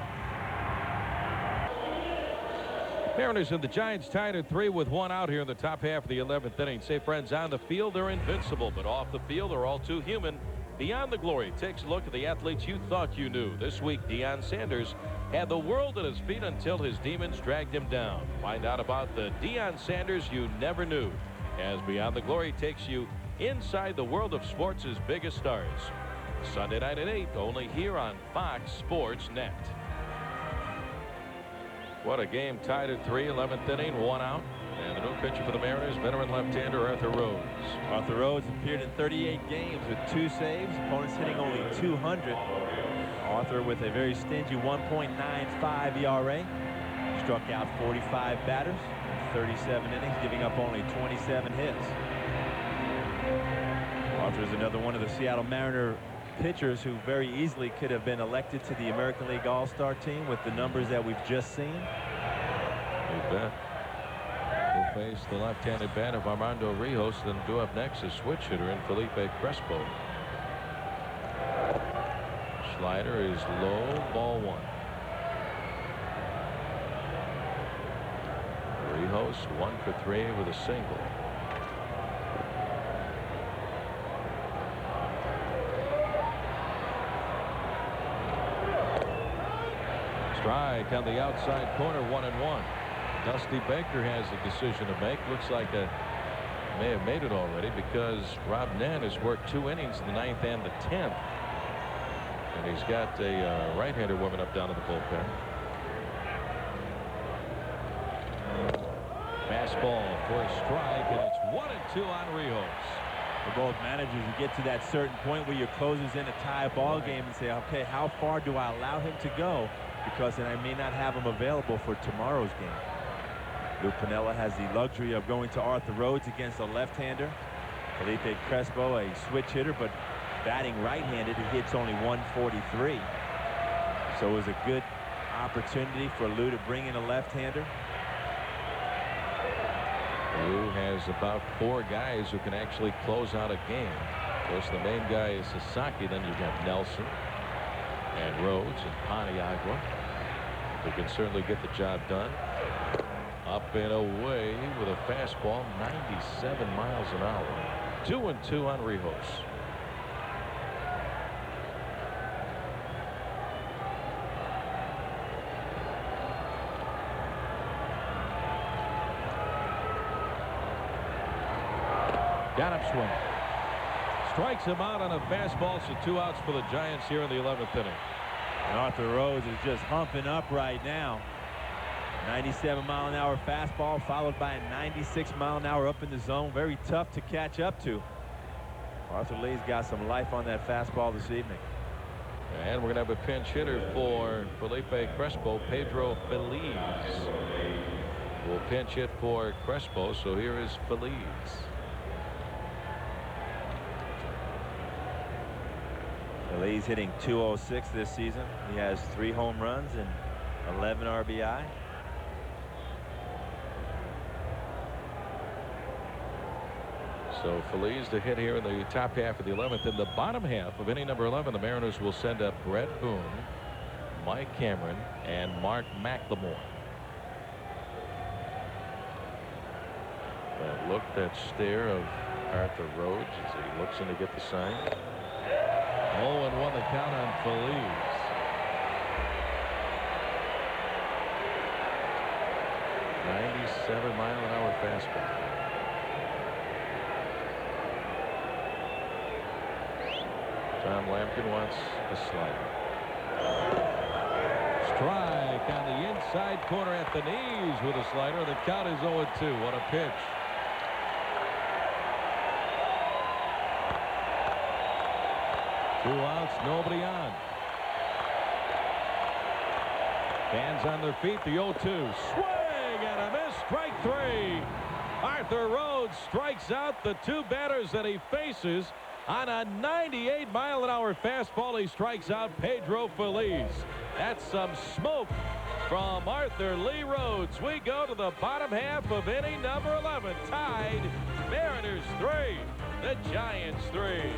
Mariners and the Giants tied at 3 with one out here in the top half of the 11th inning. Say, friends, on the field they're invincible, but off the field they're all too human. Beyond the Glory takes a look at the athletes you thought you knew. This week, Deion Sanders had the world at his feet until his demons dragged him down. Find out about the Deion Sanders you never knew, as Beyond the Glory takes you inside the world of sports' biggest stars. Sunday night at 8, only here on Fox Sports Net. What a game, tied at 3, 11th inning, one out. And the new pitcher for the Mariners, veteran left-hander Arthur Rhodes. Arthur Rhodes appeared in 38 games with 2 saves. Opponents hitting only .200. Arthur with a very stingy 1.95 ERA. Struck out 45 batters in 37 innings, giving up only 27 hits. Arthur is another one of the Seattle Mariner pitchers who very easily could have been elected to the American League All-Star team with the numbers that we've just seen. You bet. Will face the left-handed bat of Armando Rijos, then due up next is switch hitter in Felipe Crespo. Slider is low, ball 1. Rijos 1 for 3 with a single. Strike on the outside corner, 1-1. Dusty Baker has a decision to make. Looks like may have made it already, because Rob Nen has worked 2 innings in the 9th and the 10th. And he's got a right-hander warming up down in the bullpen. Fastball for a strike, and it's 1-2 on Rijos. For both managers, you get to that certain point where your closer's in a tie ball game and say, okay, how far do I allow him to go? Because then I may not have him available for tomorrow's game. Lou Piniella has the luxury of going to Arthur Rhodes against a left-hander. Felipe Crespo, a switch hitter, but batting right-handed, he hits only 143. So it was a good opportunity for Lou to bring in a left-hander. Lou has about 4 guys who can actually close out a game. Of course, the main guy is Sasaki. Then you've got Nelson and Rhodes and Paniagua, who can certainly get the job done. Up and away with a fastball, 97 miles an hour. 2-2 on Rijos. Got him swing. Strikes him out on a fastball, so 2 outs for the Giants here in the 11th inning. And Arthur Rhodes is just humping up right now. 97-mile-an-hour fastball followed by a 96-mile-an-hour up in the zone. Very tough to catch up to. Arthur Lee's got some life on that fastball this evening. And we're going to have a pinch hitter for Felipe Crespo. Pedro Feliz will pinch hit for Crespo. So here is Feliz. Feliz hitting .206 this season. He has 3 home runs and 11 RBI. So Feliz to hit here in the top half of the 11th. In the bottom half of inning number 11, the Mariners will send up Brett Boone, Mike Cameron, and Mark McLemore. That look, that stare of Arthur Rhodes as he looks in to get the sign. 0-1 the count on Feliz. .97-mile-an-hour fastball. Tom Lampkin wants a slider. Strike on the inside corner at the knees with a slider. The count is 0-2. What a pitch. Two outs, nobody on. Fans on their feet. The 0-2. Swing and a miss. Strike three. Arthur Rhodes strikes out the two batters that he faces. On a 98-mile-an-hour fastball, he strikes out Pedro Feliz. That's some smoke from Arthur Lee Rhodes. We go to the bottom half of inning number 11. Tied. Mariners 3. The Giants 3.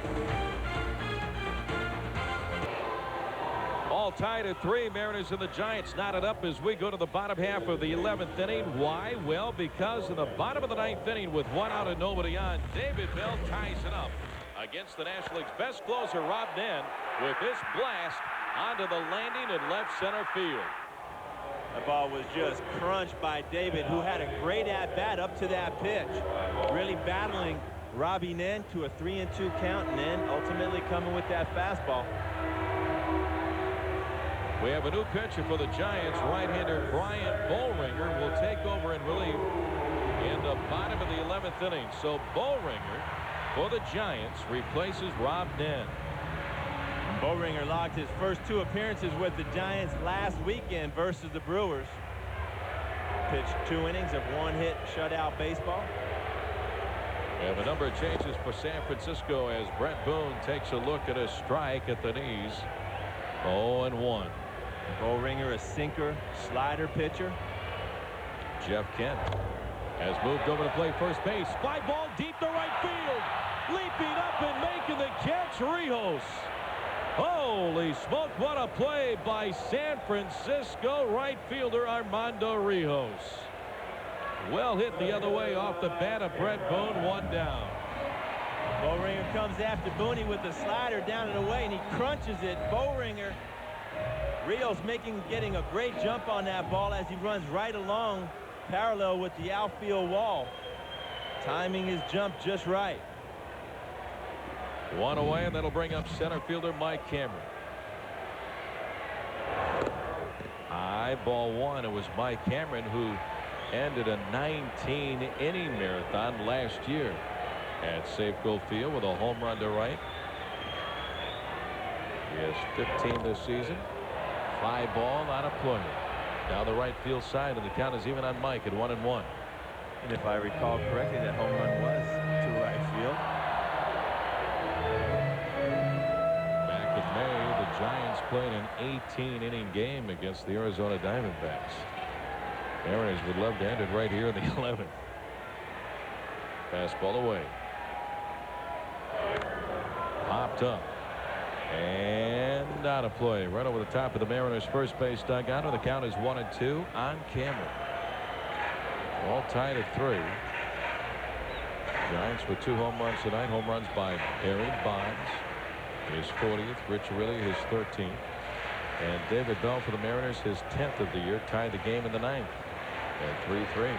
All tied at 3. Mariners and the Giants knotted up as we go to the bottom half of the 11th inning. Why? Well, because in the bottom of the 9th inning with 1 out and nobody on, David Bell ties it up against the National League's best closer, Rob Nen, with this blast onto the landing in left center field. The ball was just crunched by David, who had a great at-bat up to that pitch. Really battling Robbie Nen to a 3-2 count, and then ultimately coming with that fastball. We have a new pitcher for the Giants. Right-hander Brian Boehringer will take over in relief in the bottom of the 11th inning. So Boehringer for the Giants replaces Rob Nen. Boehringer logged his first 2 appearances with the Giants last weekend versus the Brewers. Pitched 2 innings of 1-hit shutout baseball. We have a number of changes for San Francisco as Brett Boone takes a look at a strike at the knees. 0-1. Boehringer, a sinker slider pitcher. Jeff Kent has moved over to play first base. Fly ball deep to right field. Leaping up and making the catch, Rijos. Holy smoke, what a play by San Francisco right fielder Armando Rijos. Well hit the other way off the bat of Brett Boone. 1 down. Boehringer comes after Booney with the slider down and away, and he crunches it. Boehringer, Rijos getting a great jump on that ball as he runs right along parallel with the outfield wall. Timing his jump just right. 1 away, and that'll bring up center fielder Mike Cameron. High ball 1. It was Mike Cameron who ended a 19-inning marathon last year at Safeco Field with a home run to right. He has 15 this season. Fly ball out of play. Down the right field side, and the count is even on Mike at 1-1. And if I recall correctly, that home run was to right field. Back in May, the Giants played an 18-inning game against the Arizona Diamondbacks. Mariners would love to end it right here in the 11th. Fastball away. Popped up. And out of play. Right over the top of the Mariners' first base dugout. And the count is 1-2 on Cameron. All tied at 3. Giants with 2 home runs tonight. Home runs by Barry Bonds, his 40th. Rich Riley, his 13th. And David Bell for the Mariners, his 10th of the year. Tied the game in the 9th at 3-3.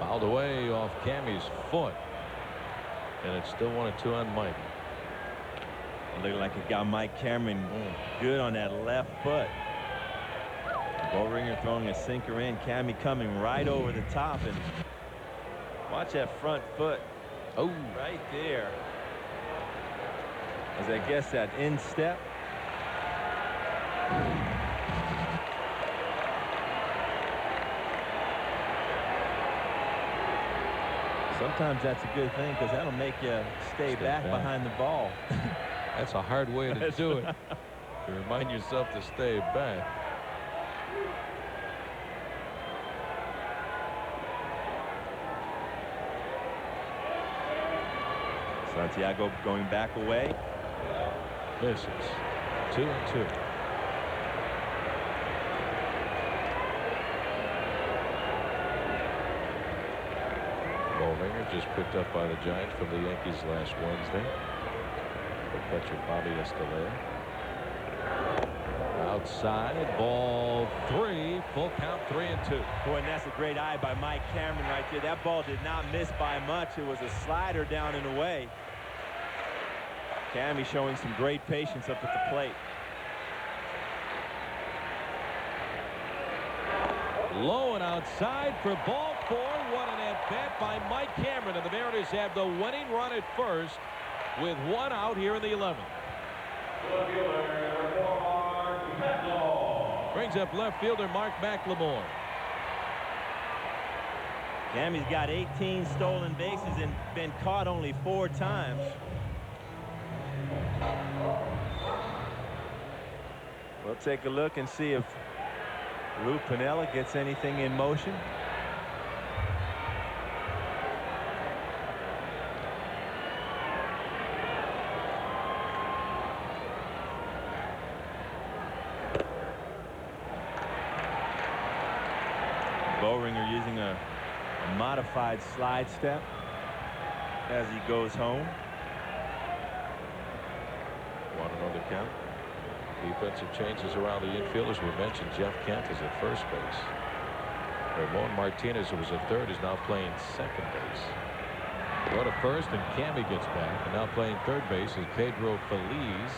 Fouled away off Cammy's foot. And it's still 1-2 on Mike. Looking like it got Mike Cameron good on that left foot. Boehringer throwing a sinker in. Cammy coming right over the top, and watch that front foot. Oh, right there. As I guess that instep. Sometimes that's a good thing because that'll make you stay back behind the ball. That's a hard way to do it. To remind yourself to stay back. Santiago going back away. Misses. 2-2. Boehringer just picked up by the Giants from the Yankees last Wednesday. The catcher Bobby Escalera. Outside, ball 3, full count, 3-2. Boy, and that's a great eye by Mike Cameron right there. That ball did not miss by much. It was a slider down and away. Cammy showing some great patience up at the plate. Low and outside for ball 4. What an at-bat by Mike Cameron, and the Mariners have the winning run at first with 1 out here in the 11th. Brings up left fielder Mark McLemore. Cammy's got 18 stolen bases and been caught only 4 times. We'll take a look and see if Lou Piniella gets anything in motion. Bowringer using a modified slide step as he goes home. 1-0 count. Defensive changes around the infield. As we mentioned, Jeff Kent is at first base. Ramon Martinez, who was at third, is now playing second base. Go to first, and Cammy gets back. And now playing third base is Pedro Feliz.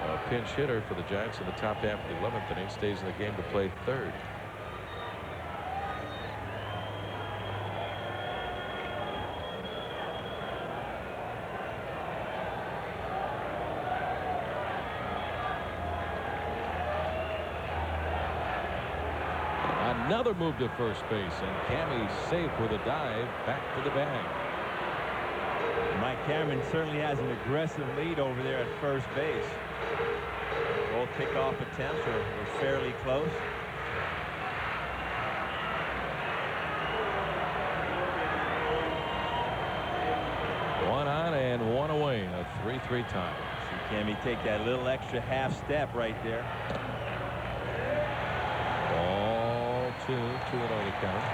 A pinch hitter for the Giants in the top half of the 11th inning. Stays in the game to play third. Another move to first base, and Cammy safe with a dive back to the bag. Mike Cameron certainly has an aggressive lead over there at first base. Both pickoff attempts are fairly close. One on and one away. A 3-3 tie. See Cammy take that little extra half step right there. 2-0 the count.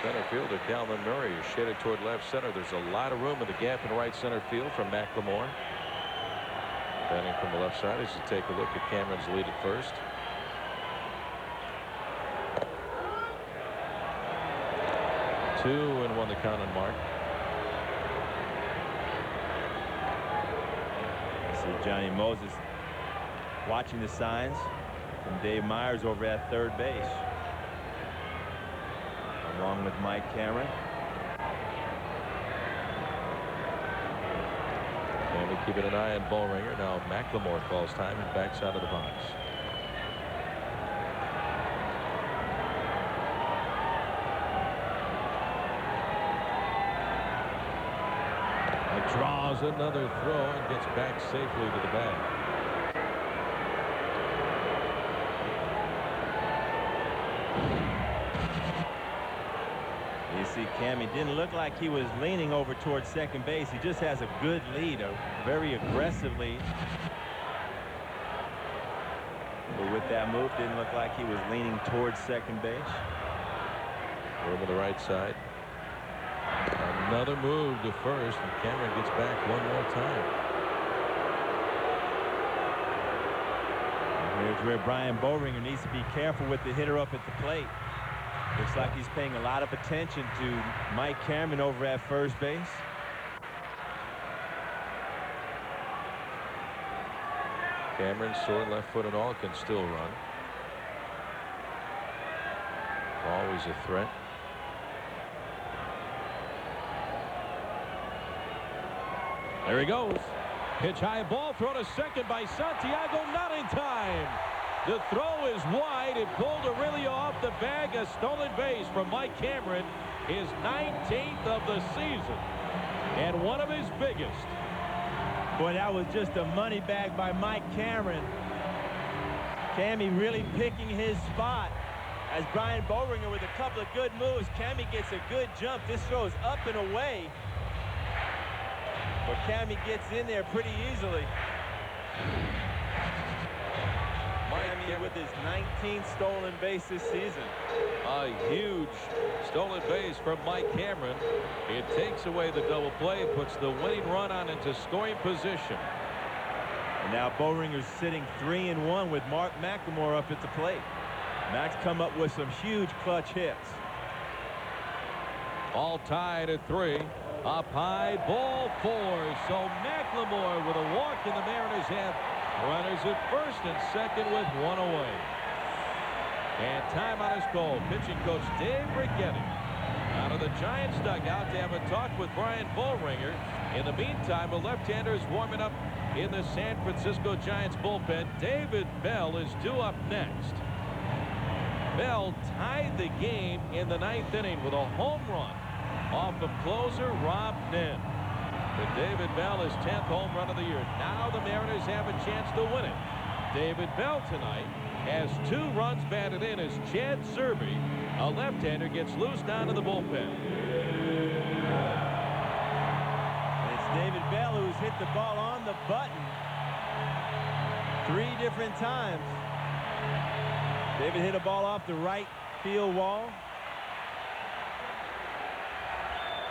Center fielder Calvin Murray is shaded toward left center. There's a lot of room in the gap in right center field from McLemore. Batting from the left side as you take a look at Cameron's lead at first. Two and one the count on Mark. Johnny Moses watching the signs from Dave Myers over at third base, along with Mike Cameron. And we keeping an eye on Ballringer. Now McLemore calls time and backs out of the box. Draws another throw and gets back safely to the bag. You see Cammy didn't look like he was leaning over towards second base. He just has a good lead, a very aggressive lead. But with that move, didn't look like he was leaning towards second base. Over the right side. Another move to first, and Cameron gets back one more time. And here's where Brian Bowringer needs to be careful with the hitter up at the plate. Looks like he's paying a lot of attention to Mike Cameron over at first base. Cameron, sore left foot and all, can still run. Always a threat. There he goes. Pitch high ball thrown to second by Santiago, not in time. The throw is wide. It pulled Aurelio off the bag. A stolen base from Mike Cameron, his 19th of the season and one of his biggest. Boy, that was just a money bag by Mike Cameron. Cammy really picking his spot as Brian Bowringer with a couple of good moves. Cammy gets a good jump. This throw is up and away. But Cammy gets in there pretty easily. Cammy with his 19th stolen base this season. A huge stolen base from Mike Cameron. It takes away the double play, puts the winning run on into scoring position. And now Boehringer's sitting 3-1 with Mark McLemore up at the plate. Mac's come up with some huge clutch hits. All tied at 3. Up high, ball 4. So McLemore with a walk, and the Mariners have runners at first and second with 1 away. And timeout is called. Pitching coach Dave Righetti out of the Giants dugout to have a talk with Brian Boehringer. In the meantime, a left-hander is warming up in the San Francisco Giants bullpen. David Bell is due up next. Bell tied the game in the 9th inning with a home run off of closer Rob Nen. But David Bell is 10th home run of the year. Now the Mariners have a chance to win it. David Bell tonight has 2 runs batted in as Chad Zerbe, a left-hander, gets loose down to the bullpen. And it's David Bell who's hit the ball on the button 3 different times. David hit a ball off the right field wall.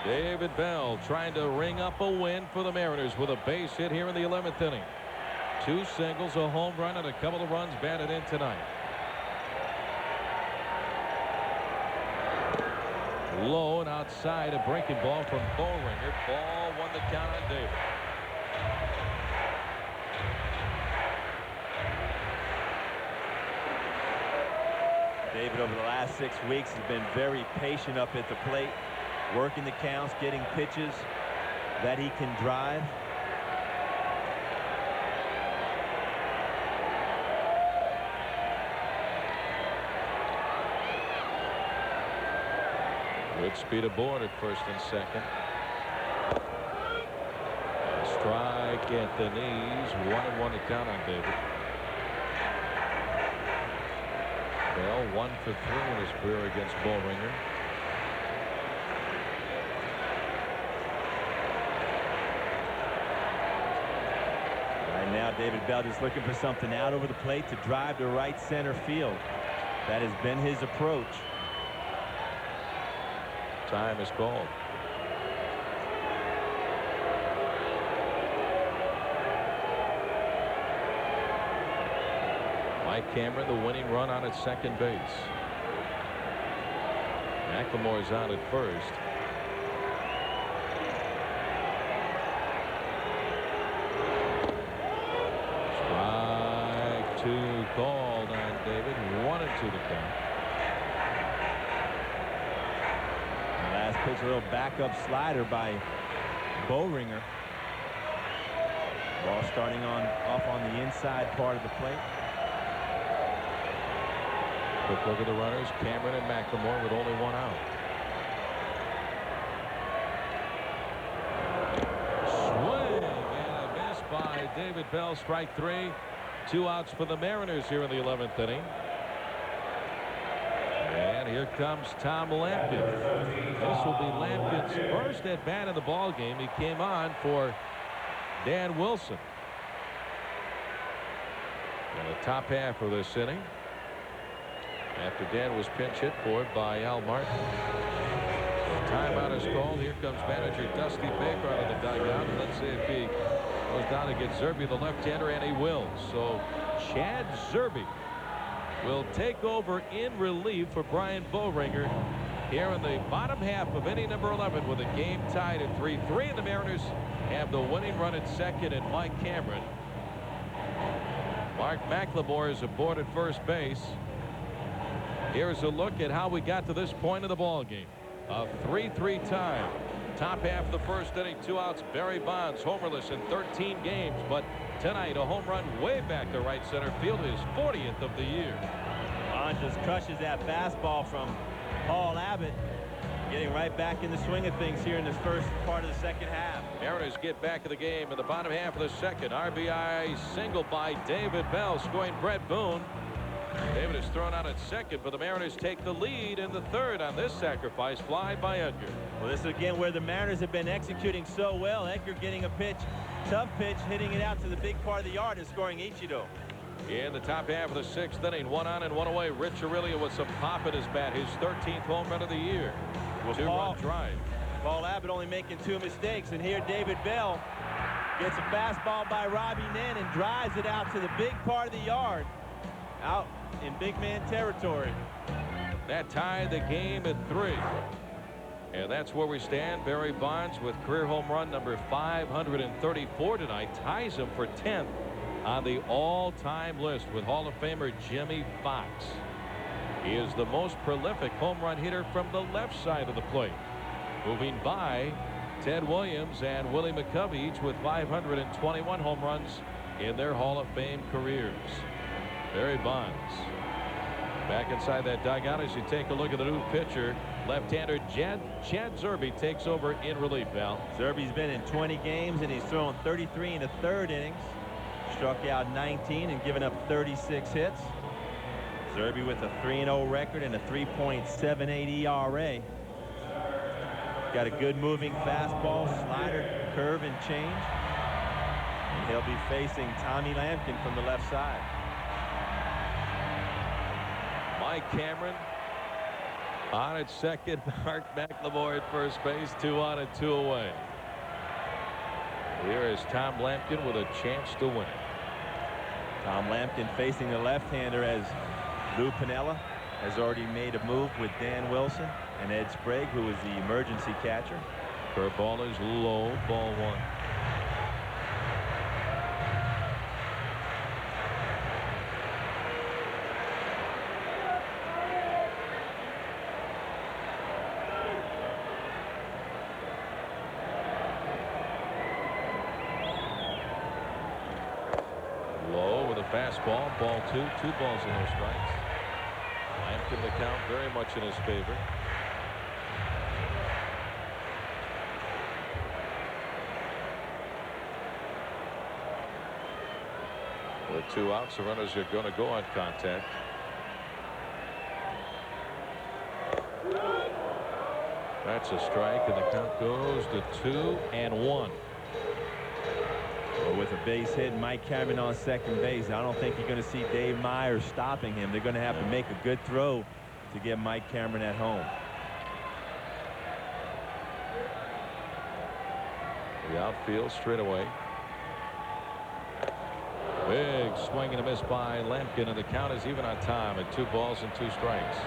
David Bell trying to ring up a win for the Mariners with a base hit here in the 11th inning. 2 singles, a home run, and a couple of runs batted in tonight. Low and outside, a breaking ball from Boehringer. Ball 1 the count on David. David over the last 6 weeks has been very patient up at the plate, working the counts, getting pitches that he can drive. Good speed aboard at first and second. A strike at the knees. 1-1 to count on David. Bell 1 for 3 in his career against Boehringer. Right now David Bell just looking for something out over the plate to drive to right center field. That has been his approach. Time is called. Mike Cameron, the winning run on at second base. McLemore's out at first. Strike 2 called on David. 1-2 to count. Last pitch, a little backup slider by Boehringer. Ball starting off on the inside part of the plate. Quick look at the runners. Cameron and McLemore with only 1 out. Swing and a miss by David Bell. Strike 3. 2 outs for the Mariners here in the 11th inning. And here comes Tom Lampkin. This will be Lampkin's first at bat in the ball game. He came on for Dan Wilson in the top half of this inning, after Dan was pinch hit for by Al Martin. So timeout is called. Here comes manager Dusty Baker out of the dugout. Let's see if he goes down to get Zerbe, the left-hander, and he will. So Chad Zerbe will take over in relief for Brian Boehringer here in the bottom half of inning number 11 with a game tied at 3-3. And the Mariners have the winning run at second and Mike Cameron. Mark McLemore is aboard at first base. Here's a look at how we got to this point of the ball game. A 3-3 tie. Top half of the first inning, 2 outs. Barry Bonds homerless in 13 games, but tonight a home run way back to right center field, his 40th of the year. Bonds just crushes that fastball from Paul Abbott, getting right back in the swing of things here in this first part of the second half. Mariners get back in the game in the bottom half of the second. RBI single by David Bell, scoring Brett Boone. David is thrown out at second, but the Mariners take the lead in the third on this sacrifice fly by Edgar. Well, this is again where the Mariners have been executing so well. Edgar getting a pitch, tough pitch, hitting it out to the big part of the yard and scoring Ichiro. In the top half of the 6th inning, 1 on and 1 away. Rich Aurelio with some pop at his bat, his 13th home run of the year. Two-run drive. Paul Abbott only making 2 mistakes, and here David Bell gets a fastball by Robbie Nen and drives it out to the big part of the yard, out in big man territory. That tied the game at 3. And that's where we stand. Barry Bonds with career home run number 534 tonight ties him for 10th on the all-time list with Hall of Famer Jimmy Fox. He is the most prolific home run hitter from the left side of the plate, moving by Ted Williams and Willie McCovey, each with 521 home runs in their Hall of Fame careers. Barry Bonds back inside that dugout as you take a look at the new pitcher. Left-hander Chad Zerbe takes over in relief, Val. Zerbe's been in 20 games, and he's thrown 33 in the 3rd innings. Struck out 19 and given up 36 hits. Zerbe with a 3-0 record and a 3.78 ERA. Got a good moving fastball, slider, curve, and change. And he'll be facing Tommy Lampkin from the left side. Mike Cameron on at second. Mark McLemore at first base. 2 on and 2 away. Here is Tom Lampkin with a chance to win it. Tom Lampkin facing the left-hander, as Lou Piniella has already made a move with Dan Wilson and Ed Sprague, who is the emergency catcher. Curveball is low, ball 1. Fastball, ball 2, 2 balls and no strikes. Lampkin the count very much in his favor. With 2 outs, the runners are going to go on contact. That's a strike, and the count goes to 2-1. With a base hit, Mike Cameron on second base, I don't think you're going to see Dave Myers stopping him. They're going to have to make a good throw to get Mike Cameron at home. The outfield straight away. Big swing and a miss by Lampkin, and the count is even on time at 2 balls and 2 strikes.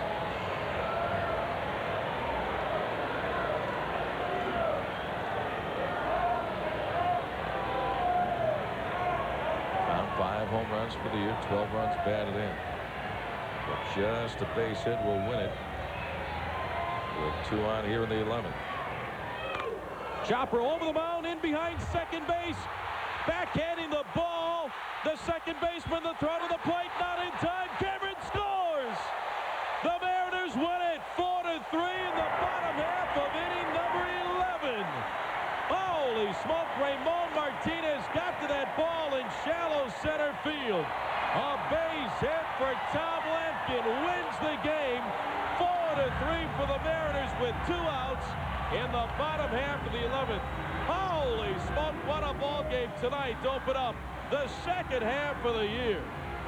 Home runs for the year, 12 runs batted in. But just a base hit will win it. With 2 on here in the 11th. Chopper over the mound, in behind second base. Backhanding the ball. The second baseman, the throw to the plate, not in time. Cameron scores. The Mariners win it 4-3 in the bottom half of inning number 11. Holy smoke, Ramon Martinez got to that ball in shallow center field. A base hit for Tom Lampkin wins the game. 4-3 for the Mariners with 2 outs in the bottom half of the 11th. Holy smoke, what a ball game tonight to open up the second half of the year.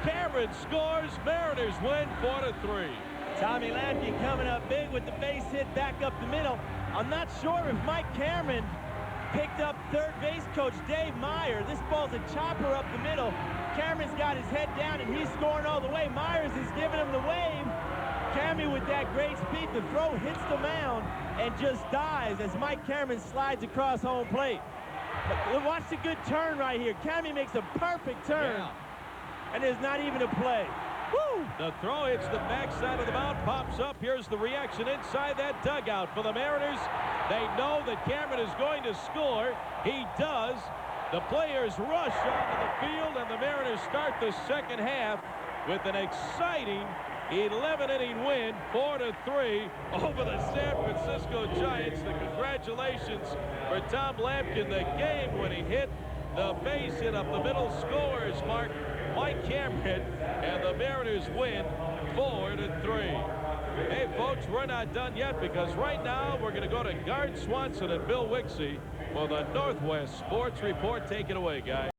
Cameron scores, Mariners win 4-3. Tommy Lampkin coming up big with the base hit back up the middle. I'm not sure if Mike Cameron picked up third base coach Dave Meyer. This ball's a chopper up the middle. Cameron's got his head down and he's scoring all the way. Myers is giving him the wave. Cammy with that great speed. The throw hits the mound and just dies as Mike Cameron slides across home plate. But watch the good turn right here. Cammy makes a perfect turn. And there's not even a play. Woo! The throw hits the backside of the mound, pops up. Here's the reaction inside that dugout for the Mariners. They know that Cameron is going to score. He does. The players rush onto the field, and the Mariners start the second half with an exciting 11-inning win, 4-3 over the San Francisco Giants. The congratulations for Tom Lampkin. The game-winning hit, the base hit up the middle, scores Mike Cameron, and the Mariners win 4-3. Hey, folks, we're not done yet, because right now we're going to go to Garth Swanson and Bill Wixie for the Northwest Sports Report. Take it away, guys.